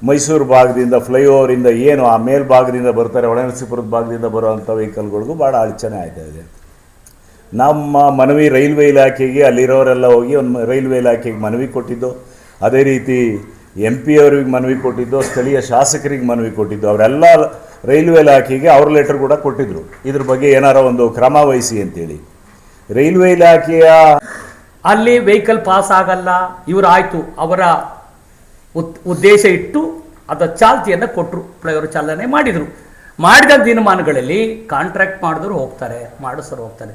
ಮೈಸೂರು ಭಾಗದಿಂದ ಫ್ಲೈಓವರಿಂದ ಏನು ಆ ಮೇಲ್ಭಾಗದಿಂದ ಬರ್ತಾರೆ, ಒಳನರಸೀಪುರದ ಭಾಗದಿಂದ ಬರೋವಂಥ ವೆಹಿಕಲ್ಗಳಿಗೂ ಭಾಳ ಅಡಚಣೆ ಆಯ್ತಾ ಇದೆ. ನಮ್ಮ ಮನವಿ ರೈಲ್ವೆ ಇಲಾಖೆಗೆ, ಅಲ್ಲಿರೋರೆಲ್ಲ ಹೋಗಿ ಒಂದು ರೈಲ್ವೆ ಇಲಾಖೆಗೆ ಮನವಿ ಕೊಟ್ಟಿದ್ದು, ಅದೇ ರೀತಿ MP ಅವ್ರಿಗೆ ಮನವಿ ಕೊಟ್ಟಿದ್ದು, ಸ್ಥಳೀಯ ಶಾಸಕರಿಗೆ ಮನವಿ ಕೊಟ್ಟಿದ್ದು, ಅವರೆಲ್ಲ ರೈಲ್ವೆ ಇಲಾಖೆಗೆ ಅವ್ರ ಲೆಟರ್ ಕೂಡ ಕೊಟ್ಟಿದ್ದರು, ಇದ್ರ ಬಗ್ಗೆ ಏನಾರ ಒಂದು ಕ್ರಮ ವಹಿಸಿ ಅಂತೇಳಿ. ರೈಲ್ವೆ ಇಲಾಖೆಯ ಅಲ್ಲಿ ವೆಹಿಕಲ್ ಪಾಸ್ ಆಗಲ್ಲ ಇವರು ಆಯಿತು, ಅವರ ಉದ್ದೇಶ ಇಟ್ಟು ಅದರ ಚಾಲ್ತಿಯನ್ನು ಕೊಟ್ಟರು, ಫ್ಲೈಓವರ್ ಚಾಲನೆ ಮಾಡಿದರು. ಮಾಡಿದ ದಿನಮಾನಗಳಲ್ಲಿ ಕಾಂಟ್ರಾಕ್ಟ್ ಮಾಡಿದ್ರು ಹೋಗ್ತಾರೆ, ಮಾಡಿಸೋರು ಹೋಗ್ತಾರೆ.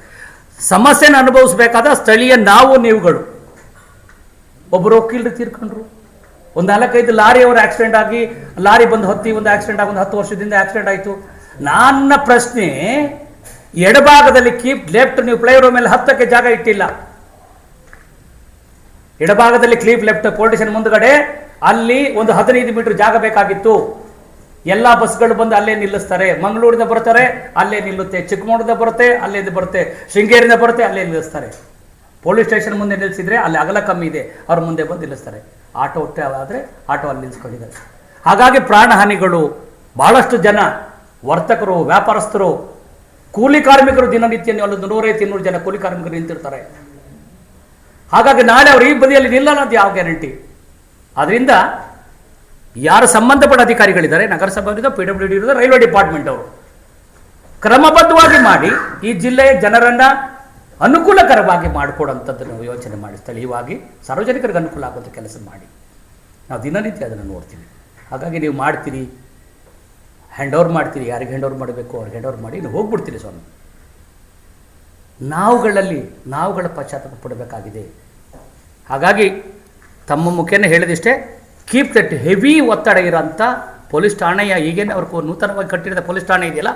ಸಮಸ್ಯೆನ ಅನುಭವಿಸ್ಬೇಕಾದ ಸ್ಥಳೀಯ ನಾವು ನೀವುಗಳು. ಒಬ್ಬರು ವಕೀಲರು ತೀರ್ಕೊಂಡ್ರು, ಒಂದು 4-5 ಲಾರಿಯವರು ಆಕ್ಸಿಡೆಂಟ್ ಆಗಿ, ಲಾರಿ ಬಂದು ಹತ್ತಿ ಒಂದು ಆಕ್ಸಿಡೆಂಟ್ ಆಗಿ, ಒಂದು 10 ವರ್ಷದಿಂದ ಆಕ್ಸಿಡೆಂಟ್ ಆಯಿತು. ನನ್ನ ಪ್ರಶ್ನೆ, ಎಡಭಾಗದಲ್ಲಿ ಕೀಪ್ ಲೆಫ್ಟ್, ನೀವು ಫ್ಲೈಓವರ್ ಮೇಲೆ ಹತ್ತಕ್ಕೆ ಜಾಗ ಇಟ್ಟಿಲ್ಲ. ಎಡಭಾಗದಲ್ಲಿ ಕ್ಲೀಪ್ ಲೆಫ್ಟ್ ಪೊಲಿಟಿಷನ್ ಮುಂದ್ಗಡೆ ಅಲ್ಲಿ ಒಂದು 15 ಮೀಟರ್ ಜಾಗ ಬೇಕಾಗಿತ್ತು. ಎಲ್ಲ ಬಸ್ಗಳು ಬಂದು ಅಲ್ಲೇ ನಿಲ್ಲಿಸ್ತಾರೆ. ಮಂಗಳೂರಿಂದ ಬರ್ತಾರೆ, ಅಲ್ಲೇ ನಿಲ್ಲುತ್ತೆ. ಚಿಕ್ಕಮಗಳೂರಿಂದ ಬರುತ್ತೆ, ಅಲ್ಲೇ ಬರುತ್ತೆ. ಶೃಂಗೇರಿಯಿಂದ ಬರುತ್ತೆ, ಅಲ್ಲೇ ನಿಲ್ಲಿಸ್ತಾರೆ. ಪೊಲೀಸ್ ಸ್ಟೇಷನ್ ಮುಂದೆ ನಿಲ್ಲಿಸಿದ್ರೆ ಅಲ್ಲಿ ಅಗಲ ಕಮ್ಮಿ ಇದೆ, ಅವ್ರ ಮುಂದೆ ಬಂದು ನಿಲ್ಲಿಸ್ತಾರೆ. ಆಟೋ ಒಟ್ಟೆ ಆದರೆ ಆಟೋ ಅಲ್ಲಿ ನಿಲ್ಲಿಸ್ಕೊಂಡಿದ್ದಾರೆ. ಹಾಗಾಗಿ ಪ್ರಾಣಹಾನಿಗಳು. ಬಹಳಷ್ಟು ಜನ ವರ್ತಕರು, ವ್ಯಾಪಾರಸ್ಥರು, ಕೂಲಿ ಕಾರ್ಮಿಕರು ದಿನನಿತ್ಯ ಅಲ್ಲಿ 150-200 ಜನ ಕೂಲಿ ಕಾರ್ಮಿಕರು ನಿಂತಿರ್ತಾರೆ. ಹಾಗಾಗಿ ನಾಳೆ ಅವರು ಈ ಬದಿಯಲ್ಲಿ ನಿಲ್ಲಲ್ಲ ಅಂತ ಯಾವ ಗ್ಯಾರಂಟಿ? ಅದರಿಂದ ಯಾರು ಸಂಬಂಧಪಟ್ಟ ಅಧಿಕಾರಿಗಳಿದ್ದಾರೆ, ನಗರಸಭೆಯಿಂದ, PWD ಇರೋದು, ರೈಲ್ವೆ ಡಿಪಾರ್ಟ್ಮೆಂಟ್ ಅವರು ಕ್ರಮಬದ್ಧವಾಗಿ ಮಾಡಿ ಈ ಜಿಲ್ಲೆಯ ಜನರನ್ನ ಅನುಕೂಲಕರವಾಗಿ ಮಾಡಿಕೊಡುವಂಥದ್ದನ್ನು ಯೋಚನೆ ಮಾಡಿ, ಸ್ಥಳೀಯವಾಗಿ ಸಾರ್ವಜನಿಕರಿಗೆ ಅನುಕೂಲ ಆಗುವಂಥ ಕೆಲಸ ಮಾಡಿ. ನಾವು ದಿನನಿತ್ಯ ಅದನ್ನು ನೋಡ್ತೀವಿ. ಹಾಗಾಗಿ ನೀವು ಮಾಡ್ತೀರಿ, ಹ್ಯಾಂಡ್ ಓವರ್ ಮಾಡ್ತೀರಿ, ಯಾರಿಗೆ ಹ್ಯಾಂಡ್ ಓವರ್ ಮಾಡಬೇಕು ಅವ್ರಿಗೆ ಹ್ಯಾಂಡ್ ಓವರ್ ಮಾಡಿ ನೀವು ಹೋಗ್ಬಿಡ್ತೀರಿ. ಸ್ವಾಮಿ, ನಾವುಗಳ ಪಶ್ಚಾತ್ತಾಪ ಪಡಬೇಕಾಗಿದೆ. ಹಾಗಾಗಿ ತಮ್ಮ ಮುಖೇನ ಹೇಳಿದಿಷ್ಟೇ, ಕೀಪ್ ದಟ್ ಹೆವಿ ಒತ್ತಡ ಇರೋಂಥ ಪೊಲೀಸ್ ಠಾಣೆಯ, ಈಗೇನು ಅವ್ರಿಗೆ ನೂತನವಾಗಿ ಕಟ್ಟಿರೋದ ಪೊಲೀಸ್ ಠಾಣೆ ಇದೆಯಲ್ಲ,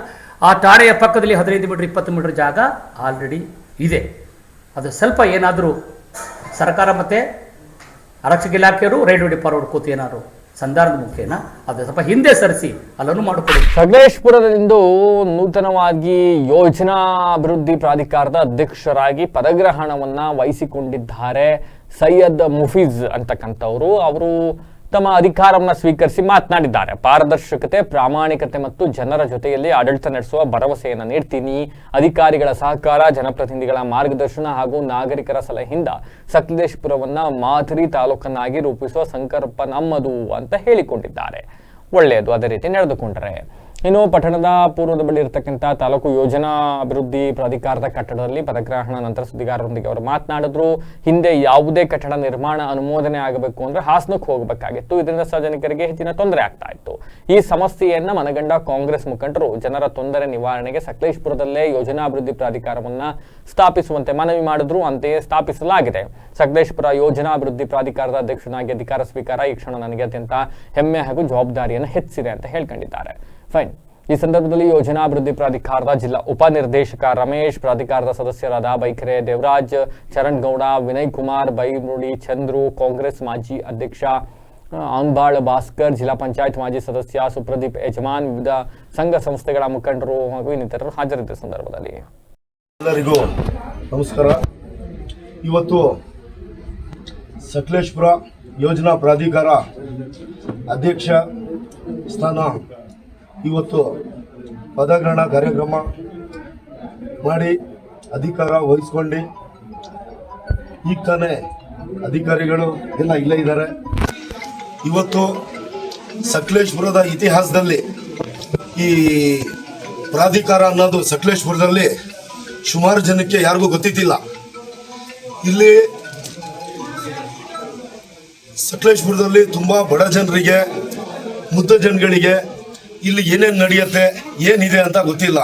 ಆ ಠಾಣೆಯ ಪಕ್ಕದಲ್ಲಿ 15 ಮೀಟರ್ 20 ಮೀಟರ್ ಜಾಗ ಆಲ್ರೆಡಿ ಇದೆ. ಅದು ಸ್ವಲ್ಪ ಏನಾದರೂ ಸರ್ಕಾರ ಮತ್ತು ಆರಕ್ಷಕ ಇಲಾಖೆಯವರು, ರೈಲ್ವೆ ಡಿಪಾರ್ಟ್ಮೆಂಟ್ ಕೂತು ಏನಾದ್ರು ಸಂಧಾನದ ಮುಖೇನ ಅದು ಸ್ವಲ್ಪ ಹಿಂದೆ ಸರಿಸಿ ಅಲ್ಲನ್ನು ಮಾಡಿಕೊಡಿ. ಸಕಲೇಶಪುರದಲ್ಲಿಂದು ನೂತನವಾಗಿ ಯೋಜನಾ ಅಭಿವೃದ್ಧಿ ಪ್ರಾಧಿಕಾರದ ಅಧ್ಯಕ್ಷರಾಗಿ ಪದಗ್ರಹಣವನ್ನ ವಹಿಸಿಕೊಂಡಿದ್ದಾರೆ ಸೈಯದ್ ಮುಫೀಜ್ ಅಂತಕ್ಕಂಥವರು. ಅವರು ತಮ್ಮ ಅಧಿಕಾರವನ್ನು ಸ್ವೀಕರಿಸಿ ಮಾತನಾಡಿದ್ದಾರೆ. ಪಾರದರ್ಶಕತೆ, ಪ್ರಾಮಾಣಿಕತೆ ಮತ್ತು ಜನರ ಜೊತೆಯಲ್ಲಿ ಆಡಳಿತ ನಡೆಸುವ ಭರವಸೆಯನ್ನು ನೀಡ್ತೀನಿ. ಅಧಿಕಾರಿಗಳ ಸಹಕಾರ, ಜನಪ್ರತಿನಿಧಿಗಳ ಮಾರ್ಗದರ್ಶನ ಹಾಗೂ ನಾಗರಿಕರ ಸಲಹೆಯಿಂದ ಸಕಲೇಶಪುರವನ್ನ ಮಾದರಿ ತಾಲೂಕನ್ನಾಗಿ ರೂಪಿಸುವ ಸಂಕಲ್ಪ ನಮ್ಮದು ಅಂತ ಹೇಳಿಕೊಂಡಿದ್ದಾರೆ. ಒಳ್ಳೆಯದು, ಅದೇ ರೀತಿ ನಡೆದುಕೊಂಡರೆ. ಇನ್ನು ಪಟ್ಟಣದ ಪೂರ್ವದ ಬಳಿ ಇರತಕ್ಕಂಥ ತಾಲೂಕು ಯೋಜನಾ ಅಭಿವೃದ್ಧಿ ಪ್ರಾಧಿಕಾರದ ಕಟ್ಟಡದಲ್ಲಿ ಪದಗ್ರಹಣ ನಂತರ ಸುದ್ದಿಗಾರರೊಂದಿಗೆ ಅವರು ಮಾತನಾಡಿದ್ರು. ಹಿಂದೆ ಯಾವುದೇ ಕಟ್ಟಡ ನಿರ್ಮಾಣ ಅನುಮೋದನೆ ಆಗಬೇಕು ಅಂದ್ರೆ ಹಾಸನಕ್ಕೆ ಹೋಗಬೇಕಾಗಿತ್ತು. ಇದರಿಂದ ಸಾರ್ವಜನಿಕರಿಗೆ ಹೆಚ್ಚಿನ ತೊಂದರೆ ಆಗ್ತಾ ಇತ್ತು. ಈ ಸಮಸ್ಯೆಯನ್ನ ಮನಗಂಡ ಕಾಂಗ್ರೆಸ್ ಮುಖಂಡರು ಜನರ ತೊಂದರೆ ನಿವಾರಣೆಗೆ ಸಕಲೇಶಪುರದಲ್ಲೇ ಯೋಜನಾ ಅಭಿವೃದ್ಧಿ ಪ್ರಾಧಿಕಾರವನ್ನ ಸ್ಥಾಪಿಸುವಂತೆ ಮನವಿ ಮಾಡಿದ್ರು. ಅಂತೆಯೇ ಸ್ಥಾಪಿಸಲಾಗಿದೆ. ಸಕಲೇಶಪುರ ಯೋಜನಾ ಅಭಿವೃದ್ಧಿ ಪ್ರಾಧಿಕಾರದ ಅಧ್ಯಕ್ಷನಾಗಿ ಅಧಿಕಾರ ಸ್ವೀಕಾರ ಈ ಕ್ಷಣ ನನಗೆ ಅತ್ಯಂತ ಹೆಮ್ಮೆ ಹಾಗೂ ಜವಾಬ್ದಾರಿಯನ್ನು ಹೆಚ್ಚಿದೆ ಅಂತ ಹೇಳ್ಕೊಂಡಿದ್ದಾರೆ. ಫೈನ್. ಈ ಸಂದರ್ಭದಲ್ಲಿ ಯೋಜನಾ ಅಭಿವೃದ್ಧಿ ಪ್ರಾಧಿಕಾರದ ಜಿಲ್ಲಾ ಉಪನಿರ್ದೇಶಕ ರಮೇಶ್, ಪ್ರಾಧಿಕಾರದ ಸದಸ್ಯರಾದ ಬೈಖರೆ ದೇವರಾಜ್, ಚರಣ್ ಗೌಡ, ವಿನಯ್ ಕುಮಾರ್, ಬೈಮುಡಿ ಚಂದ್ರು, ಕಾಂಗ್ರೆಸ್ ಮಾಜಿ ಅಧ್ಯಕ್ಷ ಅಂಬಾಳ್ ಭಾಸ್ಕರ್, ಜಿಲ್ಲಾ ಪಂಚಾಯತ್ ಮಾಜಿ ಸದಸ್ಯ ಸುಪ್ರದೀಪ್ ಯಜಮಾನ್, ವಿವಿಧ ಸಂಘ ಸಂಸ್ಥೆಗಳ ಮುಖಂಡರು ಹಾಗೂ ಇನ್ನಿತರರು ಹಾಜರಿದ್ದ ಸಂದರ್ಭದಲ್ಲಿ ಎಲ್ಲರಿಗೂ ನಮಸ್ಕಾರ. ಇವತ್ತು ಸಕಲೇಶಪುರ ಯೋಜನಾ ಪ್ರಾಧಿಕಾರ ಅಧ್ಯಕ್ಷ ಸ್ಥಾನ ಇವತ್ತು ಪದಗ್ರಹಣ ಕಾರ್ಯಕ್ರಮ ಮಾಡಿ ಅಧಿಕಾರ ವಹಿಸ್ಕೊಂಡು ಈಗ ತಾನೇ ಅಧಿಕಾರಿಗಳು ಎಲ್ಲ ಇಲ್ಲೇ ಇದ್ದಾರೆ. ಇವತ್ತು ಸಕಲೇಶ್ಪುರದ ಇತಿಹಾಸದಲ್ಲಿ ಈ ಪ್ರಾಧಿಕಾರ ಅನ್ನೋದು ಸಕಲೇಶ್ಪುರದಲ್ಲಿ ಸುಮಾರು ಜನಕ್ಕೆ ಯಾರಿಗೂ ಗೊತ್ತಿದ್ದಿಲ್ಲ. ಇಲ್ಲಿ ಸಕಲೇಶ್ಪುರದಲ್ಲಿ ತುಂಬ ಬಡ ಜನರಿಗೆ, ಮುದ್ದ ಜನಗಳಿಗೆ ಇಲ್ಲಿ ಏನೇನು ನಡೆಯುತ್ತೆ, ಏನಿದೆ ಅಂತ ಗೊತ್ತಿಲ್ಲ.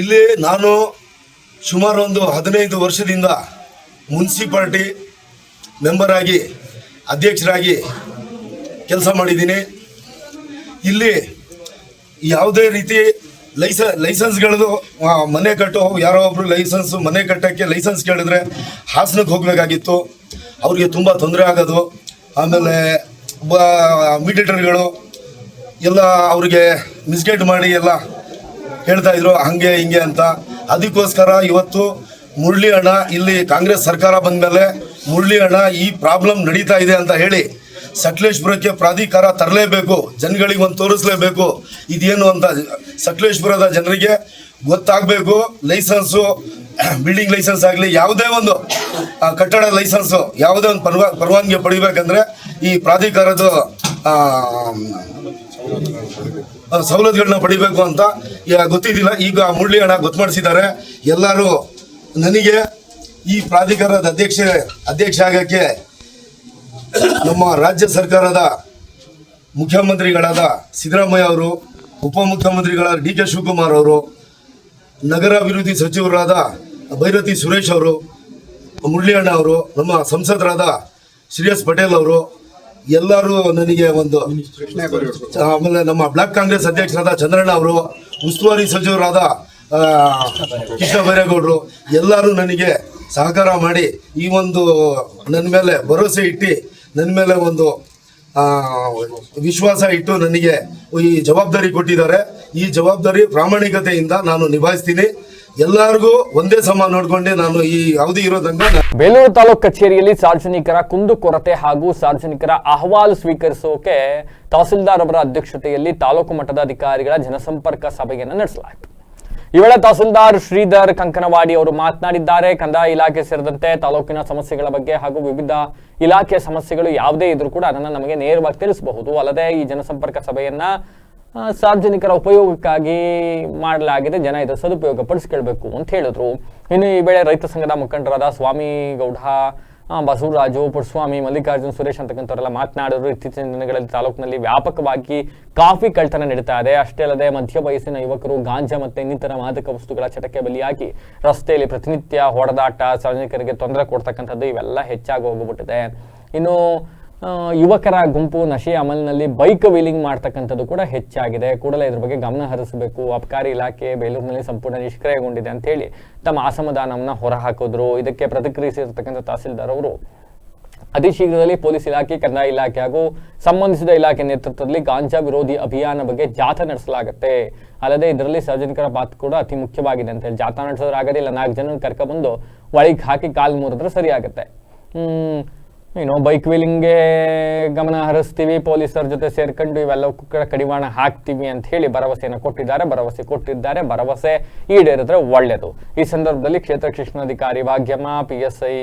ಇಲ್ಲಿ ನಾನು ಸುಮಾರು ಒಂದು 15 ವರ್ಷದಿಂದ ಮುನ್ಸಿಪಾಲ್ಟಿ ಮೆಂಬರ್ ಆಗಿ, ಅಧ್ಯಕ್ಷರಾಗಿ ಕೆಲಸ ಮಾಡಿದ್ದೀನಿ. ಇಲ್ಲಿ ಯಾವುದೇ ರೀತಿ ಲೈಸೆನ್ಸ್ಗಳದು ಮನೆ ಕಟ್ಟೋ ಯಾರೋ ಒಬ್ರು ಮನೆ ಕಟ್ಟೋಕ್ಕೆ ಲೈಸೆನ್ಸ್ ಕೇಳಿದ್ರೆ ಹಾಸನಕ್ಕೆ ಹೋಗಬೇಕಾಗಿತ್ತು. ಅವ್ರಿಗೆ ತುಂಬ ತೊಂದರೆ ಆಗೋದು. ಆಮೇಲೆ ಮೀಡಿಯೇಟರ್ಗಳು ಎಲ್ಲ ಅವ್ರಿಗೆ ಮಿಸ್ಗೈಡ್ ಮಾಡಿ ಎಲ್ಲ ಹೇಳ್ತಾಯಿದ್ರು ಹಾಗೆ ಹಿಂಗೆ ಅಂತ. ಅದಕ್ಕೋಸ್ಕರ ಇವತ್ತು ಮುರಳಿ ಅಣ್ಣ ಇಲ್ಲಿ ಕಾಂಗ್ರೆಸ್ ಸರ್ಕಾರ ಬಂದಮೇಲೆ ಮುರಳಿ ಅಣ್ಣ ಈ ಪ್ರಾಬ್ಲಮ್ ನಡೀತಾ ಇದೆ ಅಂತ ಹೇಳಿ ಸಕಲೇಶ್ಪುರಕ್ಕೆ ಪ್ರಾಧಿಕಾರ ತರಲೇಬೇಕು, ಜನಗಳಿಗೆ ಒಂದು ತೋರಿಸ್ಲೇಬೇಕು ಇದೇನು ಅಂತ. ಸಕಲೇಶ್ಪುರದ ಜನರಿಗೆ ಗೊತ್ತಾಗಬೇಕು. ಲೈಸೆನ್ಸು, ಬಿಲ್ಡಿಂಗ್ ಲೈಸೆನ್ಸ್ ಆಗಲಿ, ಯಾವುದೇ ಒಂದು ಕಟ್ಟಡ ಲೈಸೆನ್ಸು, ಯಾವುದೇ ಒಂದು ಪರವಾನಗಿ ಪಡಿಬೇಕಂದ್ರೆ ಈ ಪ್ರಾಧಿಕಾರದ ಸವಲತ್ತುಗಳನ್ನ ಪಡಿಬೇಕು ಅಂತ ಗೊತ್ತಿದ್ದಿಲ್ಲ. ಈಗ ಮುರಳಿ ಅಣ್ಣ ಗೊತ್ತು ಮಾಡಿಸಿದ್ದಾರೆ. ಎಲ್ಲರೂ ನನಗೆ ಈ ಪ್ರಾಧಿಕಾರದ ಅಧ್ಯಕ್ಷ ಆಗೋಕ್ಕೆ ನಮ್ಮ ರಾಜ್ಯ ಸರ್ಕಾರದ ಮುಖ್ಯಮಂತ್ರಿಗಳಾದ ಸಿದ್ದರಾಮಯ್ಯ ಅವರು, ಉಪಮುಖ್ಯಮಂತ್ರಿಗಳಾದ DK ಶಿವಕುಮಾರ್ ಅವರು, ನಗರಾಭಿವೃದ್ಧಿ ಸಚಿವರಾದ ಭೈರತಿ ಸುರೇಶ್ ಅವರು, ಮುರಳಿ ಅಣ್ಣ ಅವರು, ನಮ್ಮ ಸಂಸದರಾದ ಶ್ರೀಯಸ್ ಪಟೇಲ್ ಅವರು ಎಲ್ಲರೂ ನನಗೆ ಒಂದು, ಆಮೇಲೆ ನಮ್ಮ ಬ್ಲಾಕ್ ಕಾಂಗ್ರೆಸ್ ಅಧ್ಯಕ್ಷರಾದ ಚಂದ್ರಣ್ಣ ಅವರು, ಉಸ್ತುವಾರಿ ಸಚಿವರಾದ ಕೃಷ್ಣ ಬೈರೇಗೌಡರು ಎಲ್ಲರೂ ನನಗೆ ಸಹಕಾರ ಮಾಡಿ ಈ ಒಂದು ನನ್ನ ಮೇಲೆ ಭರವಸೆ ಇಟ್ಟು, ನನ್ನ ಮೇಲೆ ಒಂದು ವಿಶ್ವಾಸ ಇಟ್ಟು ನನಗೆ ಈ ಜವಾಬ್ದಾರಿ ಕೊಟ್ಟಿದ್ದಾರೆ. ಈ ಜವಾಬ್ದಾರಿ ಪ್ರಾಮಾಣಿಕತೆಯಿಂದ ನಾನು ನಿಭಾಯಿಸ್ತೀನಿ. ಎಲ್ಲರಿಗೂ ಒಂದೇ ಸಮ ನೋಡ್ಕೊಂಡೆ ನಾನು ಈ ಅವಧಿ ಇರೋದಂಗ. ಬೇಲೂರು ತಾಲೂಕು ಕಚೇರಿಯಲ್ಲಿ ಸಾರ್ವಜನಿಕರ ಕುಂದುಕೊರತೆ ಹಾಗೂ ಸಾರ್ವಜನಿಕರ ಅಹವಾಲು ಸ್ವೀಕರಿಸೋಕೆ ತಹಸೀಲ್ದಾರ್ ಅವರ ಅಧ್ಯಕ್ಷತೆಯಲ್ಲಿ ತಾಲೂಕು ಮಟ್ಟದ ಅಧಿಕಾರಿಗಳ ಜನಸಂಪರ್ಕ ಸಭೆಯನ್ನು ನಡೆಸಲಾಯಿತು. ಈ ವೇಳೆ ತಹಸೀಲ್ದಾರ್ ಶ್ರೀಧರ್ ಕಂಕನವಾಡಿ ಅವರು ಮಾತನಾಡಿದ್ದಾರೆ. ಕಂದಾಯ ಇಲಾಖೆ ಸೇರಿದಂತೆ ತಾಲೂಕಿನ ಸಮಸ್ಯೆಗಳ ಬಗ್ಗೆ ಹಾಗೂ ವಿವಿಧ ಇಲಾಖೆಯ ಸಮಸ್ಯೆಗಳು ಯಾವುದೇ ಇದ್ರೂ ಕೂಡ ಅದನ್ನು ನಮಗೆ ನೇರವಾಗಿ ತಿಳಿಸಬಹುದು. ಅಲ್ಲದೆ ಈ ಜನಸಂಪರ್ಕ ಸಭೆಯನ್ನ ಸಾರ್ವಜನಿಕರ ಉಪಯೋಗಕ್ಕಾಗಿ ಮಾಡಲಾಗಿದೆ, ಜನ ಇದರ ಸದುಪಯೋಗ ಪಡಿಸಿಕೊಳ್ಬೇಕು ಅಂತ ಹೇಳಿದ್ರು. ಇನ್ನು ಈ ವೇಳೆ ರೈತ ಸಂಘದ ಮುಖಂಡರಾದ ಸ್ವಾಮಿ ಗೌಡ, ಬಸವರಾಜು, ಪುಟ್ಟಸ್ವಾಮಿ, ಮಲ್ಲಿಕಾರ್ಜುನ್, ಸುರೇಶ್ ಅಂತಕ್ಕಂಥವರೆಲ್ಲ ಮಾತನಾಡಿದ್ರು. ಇತ್ತೀಚಿನ ದಿನಗಳಲ್ಲಿ ತಾಲೂಕಿನಲ್ಲಿ ವ್ಯಾಪಕವಾಗಿ ಕಾಫಿ ಕಳ್ತನ ನಡೀತಾ ಇದೆ. ಅಷ್ಟೇ ಅಲ್ಲದೆ ಮಧ್ಯ ವಯಸ್ಸಿನ ಯುವಕರು ಗಾಂಜಾ ಮತ್ತೆ ಇನ್ನಿತರ ಮಾದಕ ವಸ್ತುಗಳ ಚಟಕ್ಕೆ ಬಲಿಯಾಗಿ ರಸ್ತೆಯಲ್ಲಿ ಪ್ರತಿನಿತ್ಯ ಹೊಡೆದಾಟ, ಸಾರ್ವಜನಿಕರಿಗೆ ತೊಂದರೆ ಕೊಡ್ತಕ್ಕಂಥದ್ದು ಇವೆಲ್ಲ ಹೆಚ್ಚಾಗಿ ಹೋಗ್ಬಿಟ್ಟಿದೆ. ಇನ್ನು ಯುವಕರ ಗುಂಪು ನಶೆ ಅಮಲಿನಲ್ಲಿ ಬೈಕ್ ವೀಲಿಂಗ್ ಮಾಡ್ತಕ್ಕಂಥದ್ದು ಕೂಡ ಹೆಚ್ಚಾಗಿದೆ. ಕೂಡಲೇ ಇದ್ರ ಬಗ್ಗೆ ಗಮನ ಹರಿಸಬೇಕು. ಅಬಕಾರಿ ಇಲಾಖೆ ಬೇಲೂರಿನಲ್ಲಿ ಸಂಪೂರ್ಣ ನಿಷ್ಕ್ರಿಯಗೊಂಡಿದೆ ಅಂತ ಹೇಳಿ ತಮ್ಮ ಅಸಮಾಧಾನವನ್ನು ಹೊರಹಾಕಿದ್ರು. ಇದಕ್ಕೆ ಪ್ರತಿಕ್ರಿಯಿಸಿರ್ತಕ್ಕಂಥ ತಹಸೀಲ್ದಾರ್ ಅವರು ಅತಿ ಶೀಘ್ರದಲ್ಲಿ ಪೊಲೀಸ್ ಇಲಾಖೆ, ಕಂದಾಯ ಇಲಾಖೆ ಹಾಗೂ ಸಂಬಂಧಿಸಿದ ಇಲಾಖೆ ನೇತೃತ್ವದಲ್ಲಿ ಗಾಂಜಾ ವಿರೋಧಿ ಅಭಿಯಾನ ಬಗ್ಗೆ ಜಾಥಾ ನಡೆಸಲಾಗುತ್ತೆ. ಅಲ್ಲದೆ ಇದರಲ್ಲಿ ಸಾರ್ವಜನಿಕರ ಪಾತ್ರ ಕೂಡ ಅತಿ ಮುಖ್ಯವಾಗಿದೆ ಅಂತ ಹೇಳಿ ಜಾಥಾ ನಡೆಸೋದ್ರಾಗದಿಲ್ಲ. 4 ಜನ ಕರ್ಕೊಂಡ್ಬಂದು ಒಳಗೆ ಹಾಕಿ ಕಾಲು ಮುರಿದ್ರೆ ಸರಿ ಆಗುತ್ತೆ. ಬೈಕ್ ವೀಲಿಂಗ್ಗೆ ಗಮನ ಹರಿಸ್ತೀವಿ, ಪೊಲೀಸರ ಜೊತೆ ಸೇರ್ಕೊಂಡು ಇವೆಲ್ಲಕ್ಕೂ ಕೂಡ ಕಡಿವಾಣ ಹಾಕ್ತೀವಿ ಅಂತ ಹೇಳಿ ಭರವಸೆಯನ್ನು ಕೊಟ್ಟಿದ್ದಾರೆ. ಭರವಸೆ ಈಡೇರಿದ್ರೆ ಒಳ್ಳೆಯದು. ಈ ಸಂದರ್ಭದಲ್ಲಿ ಕ್ಷೇತ್ರ ಶಿಕ್ಷಣಾಧಿಕಾರಿ ಭಾಗ್ಯಮ್ಮ, PSI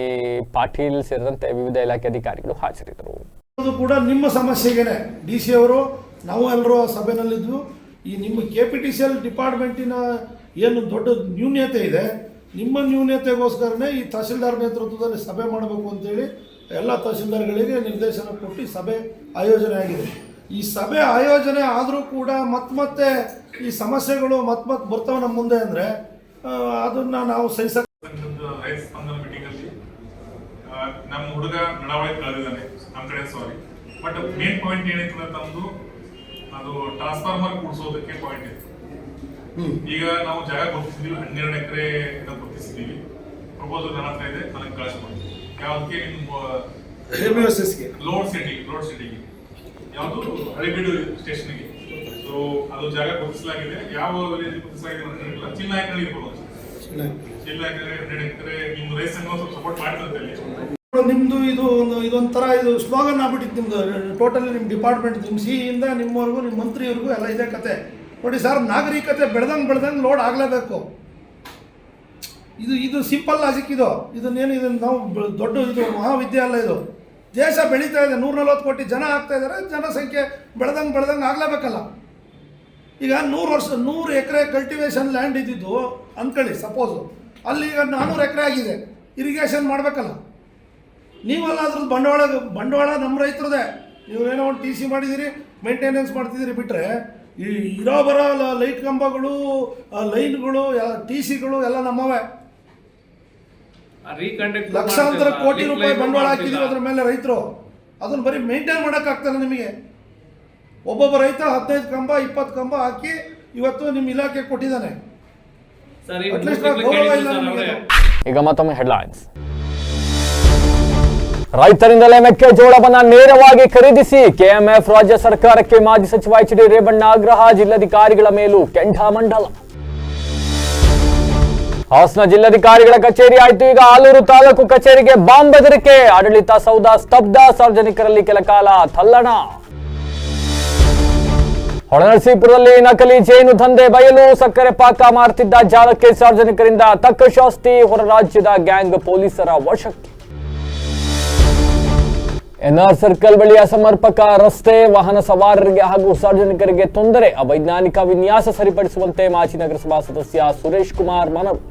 ಪಾಟೀಲ್ ಸೇರಿದಂತೆ ವಿವಿಧ ಇಲಾಖೆ ಅಧಿಕಾರಿಗಳು ಹಾಜರಿದ್ದರು. ಅದು ಕೂಡ ನಿಮ್ಮ ಸಮಸ್ಯೆಗೇನೆ DC ಅವರು, ನಾವು ಎಲ್ಲರೂ ಸಭೆಯಲ್ಲಿದ್ವು. ಈ ನಿಮ್ಮ KPTCL ಡಿಪಾರ್ಟ್ಮೆಂಟಿನ ಏನು ದೊಡ್ಡ ನ್ಯೂನ್ಯತೆ ಇದೆ, ನಿಮ್ಮ ನ್ಯೂನ್ಯತೆಗೋಸ್ಕರನೇ ಈ ತಹಸೀಲ್ದಾರ್ ನೇತೃತ್ವದಲ್ಲಿ ಸಭೆ ಮಾಡಬೇಕು ಅಂತೇಳಿ ಎಲ್ಲ ತಹಸೀಲ್ದಾರ್ಗಳಿಗೆ ನಿರ್ದೇಶನ ಕೊಟ್ಟು ಸಭೆ ಆಯೋಜನೆ ಆಗಿದೆ. ಈ ಸಭೆ ಆಯೋಜನೆ ಆದರೂ ಕೂಡ ಮತ್ತೆ ಈ ಸಮಸ್ಯೆಗಳು ಮತ್ತೆ ಬರ್ತಾವೆ ನಮ್ಮ ಮುಂದೆ ಅಂದರೆ ಅದನ್ನು ನಾವು ಸಹಿಸ ರೈತ ಸ್ಪಂದನ ಮೀಟಿಂಗಲ್ಲಿ ನಮ್ಮ ಹುಡುಗ ನಡವಳಿಕೆ ಕಳೆದಿದ್ದಾನೆ, ನಮ್ಮ ಕಡೆ ಸಾರಿ. ಬಟ್ ಮೇನ್ ಪಾಯಿಂಟ್ ಏನೈತೆ ಅಂತಂದು ಅದು ಟ್ರಾನ್ಸ್ಫಾರ್ಮರ್ ಕೂಡಿಸೋದಕ್ಕೆ ಪಾಯಿಂಟ್ ಇದೆ. ಈಗ ನಾವು ಜಾಗ ಗುರುತಿಸಿದೀವಿ, 12 ಎಕರೆ ಗುರುತಿಸಿದೀವಿ. ಪ್ರಪೋಸಲ್ ನನ್ನ ಹತ್ರ ಇದೆ, ನನಗೆ ಕಳಿಸ್ಕೊಡಿ. ಯಾವುದಕ್ಕೆ ನಿಮ್ಮ ಲೋಡ್ ಸಿಟಿಗೆ ಯಾವುದು ಹಳೆಬೀಡು ಸ್ಟೇಷನ್ಗೆ. ಸೊ ಅದು ಜಾಗ ಗುರುತಿಸಲಾಗಿದೆ. ಯಾವ ವಲಯದಲ್ಲಿ ಗುರುತಿಸಲಾಗಿದೆ ಚಿನ್ನಾಯಕನಲ್ಲಿ ಇರ್ಬೋದು. ಚಿನ್ನಾಯಕನಲ್ಲಿ 12 ಎಕರೆ ನಿಮ್ಮ ರೈತ ಸಂಘ ಸಪೋರ್ಟ್ ಮಾಡ್ತಂತೆ. ನಿಮ್ಮದು ಇದೊಂಥರ ಇದು ಸ್ಲೋಗನ್ ಆಗ್ಬಿಟ್ಟಿತ್ತು ನಿಮ್ಮದು. ಟೋಟಲಿ ನಿಮ್ಮ ಡಿಪಾರ್ಟ್ಮೆಂಟ್, ನಿಮ್ಮ ಸಿಇಯಿಂದ ನಿಮ್ಮವರೆಗೂ, ನಿಮ್ಮ ಮಂತ್ರಿಯವ್ರಿಗೂ ಎಲ್ಲ ಇದೇ ಕತೆ. ನೋಡಿ ಸರ್, ನಾಗರಿಕತೆ ಬೆಳೆದಂಗೆ ಲೋಡ್ ಆಗಲೇಬೇಕು. ಇದು ಸಿಂಪಲ್ ಲಾಜಿಕ್. ಇದನ್ನೇನು ನಾವು ದೊಡ್ಡ ಇದು ಮಹಾವಿದ್ಯಾಲಯ, ಇದು ದೇಶ ಬೆಳೀತಾ ಇದೆ, 140 ಕೋಟಿ ಜನ ಆಗ್ತಾ ಇದ್ದಾರೆ, ಜನಸಂಖ್ಯೆ ಬೆಳೆದಂಗೆ ಆಗಲೇಬೇಕಲ್ಲ. ಈಗ 100 ಎಕರೆ ಕಲ್ಟಿವೇಶನ್ ಲ್ಯಾಂಡ್ ಇದ್ದಿದ್ದು ಅಂದ್ಕೊಳ್ಳಿ ಸಪೋಸು, ಅಲ್ಲಿ ಈಗ 400 ಎಕರೆ ಆಗಿದೆ, ಇರಿಗೇಷನ್ ಮಾಡಬೇಕಲ್ಲ. ನೀವೆಲ್ಲ ಅದ್ರದ್ದು ಬಂಡವಾಳ ನಮ್ಮ ರೈತರದೇ. ನೀವೇನೋ ಒಂದು TC ಮಾಡಿದ್ದೀರಿ, ಮೇಂಟೆನೆನ್ಸ್ ಮಾಡ್ತಿದ್ದೀರಿ ಬಿಟ್ಟರೆ ಈ ಬರೋ ಲೈಟ್ ಕಂಬಗಳು, ಲೈನ್ಗಳು, TCಗಳು ಎಲ್ಲ ನಮ್ಮವೇ. ಲಕ್ಷಾಂತರ ಕೋಟಿ ರೂಪಾಯಿ ಬಂಡವಾಳ ಹಾಕಿದ್ದೀವಿ ಅದ್ರ ಮೇಲೆ ರೈತರು. ಅದನ್ನು ಬರೀ ಮೇಂಟೈನ್ ಮಾಡೋಕ್ಕಾಗ್ತಲ್ಲ ನಿಮಗೆ? ಒಬ್ಬೊಬ್ಬ ರೈತ 15 ಕಂಬ 20 ಕಂಬ ಹಾಕಿ ಇವತ್ತು ನಿಮ್ಮ ಇಲಾಖೆ ಕೊಟ್ಟಿದ್ದಾನೆ. ಗೌರವ ಇಲ್ಲ ನಮಗೆ. ಈಗ ಮತ್ತೊಮ್ಮೆ ಹೆಡ್ಲೈನ್ಸ್. ರೈತರಿಂದಲೇ ಮೆಕ್ಕೆಜೋಳವನ್ನ ನೇರವಾಗಿ ಖರೀದಿಸಿ ಕೆಎಂಎಫ್ ರಾಜ್ಯ ಸರ್ಕಾರಕ್ಕೆ ಮಾಜಿ ಸಚಿವ HD ರೇವಣ್ಣ ಆಗ್ರಹ. ಜಿಲ್ಲಾಧಿಕಾರಿಗಳ ಮೇಲೂ ಕೆಂಡಾಮಂಡಲ. ಹಾಸನ ಜಿಲ್ಲಾಧಿಕಾರಿಗಳ ಕಚೇರಿ ಆಯ್ತು ಈಗ ಆಲೂರು ತಾಲೂಕು ಕಚೇರಿಗೆ ಬಾಂಬ್ ಬೆದರಿಕೆ. ಆಡಳಿತ ಸೌಧ ಸ್ತಬ್ಧ, ಸಾರ್ವಜನಿಕರಲ್ಲಿ ಕೆಲ ಕಾಲ ತಲ್ಲಣ. ಹೊಳೆನರಸೀಪುರದಲ್ಲಿ ನಕಲಿ ಜೇನು ದಂಧೆ ಬಯಲು. ಸಕ್ಕರೆ ಪಾಕ ಮಾರುತ್ತಿದ್ದ ಜಾಲಕ್ಕೆ ಸಾರ್ವಜನಿಕರಿಂದ ತಕ್ಕ ಶಾಸ್ತಿ. ಹೊರ ರಾಜ್ಯದ ಗ್ಯಾಂಗ್ ಪೊಲೀಸರ ವಶಕ್ಕೆ. NR ಸರ್ಕಲ್ ಬಳಿ ಅಸಮರ್ಪಕ ರಸ್ತೆ, ವಾಹನ ಸವಾರರಿಗೆ ಹಾಗೂ ಸಾರ್ವಜನಿಕರಿಗೆ ತೊಂದರೆ. ಅವೈಜ್ಞಾನಿಕ ವಿನ್ಯಾಸ ಸರಿಪಡಿಸುವಂತೆ ಮಾಜಿ ನಗರಸಭಾ ಸದಸ್ಯ ಸುರೇಶ್ ಕುಮಾರ್ ಮನವಿ.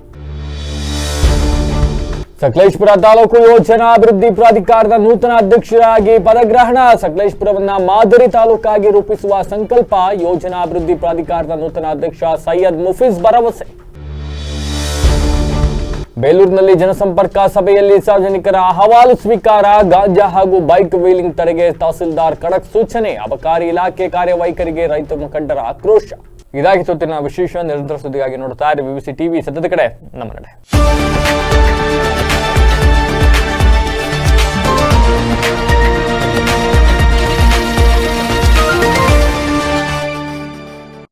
ಸಕಲೇಶಪುರ ತಾಲೂಕು ಯೋಜನಾ ಅಭಿವೃದ್ಧಿ ಪ್ರಾಧಿಕಾರದ ನೂತನ ಅಧ್ಯಕ್ಷರಾಗಿ ಪದಗ್ರಹಣ. ಸಕಲೇಶಪುರವನ್ನ ಮಾದರಿ ತಾಲೂಕಾಗಿ ರೂಪಿಸುವ ಸಂಕಲ್ಪ. ಯೋಜನಾ ಅಭಿವೃದ್ಧಿ ಪ್ರಾಧಿಕಾರದ ನೂತನ ಅಧ್ಯಕ್ಷ ಸೈಯದ್ ಮುಫೀಜ್ ಭರವಸೆ. ಬೇಲೂರಿನಲ್ಲಿ ಜನಸಂಪರ್ಕ ಸಭೆಯಲ್ಲಿ ಸಾರ್ವಜನಿಕರ ಅಹವಾಲು ಸ್ವೀಕಾರ. ಗಾಂಜಾ ಹಾಗೂ ಬೈಕ್ ವೀಲಿಂಗ್ ತಡೆಗೆ ತಹಸೀಲ್ದಾರ್ ಖಡಕ್ ಸೂಚನೆ. ಅಬಕಾರಿ ಇಲಾಖೆ ಕಾರ್ಯವೈಖರಿಗೆ ರೈತ ಮುಖಂಡರ ಆಕ್ರೋಶ. ಇದಾಗಿತ್ತು ವಿಶೇಷ. ನಿರಂತರ ಸುದ್ದಿಗಾಗಿ ನೋಡ್ತಾ ಇರಿ BBC TV. ಸದ್ಯದ ಕಡೆ ನಮ್ಮ ನಡೆ.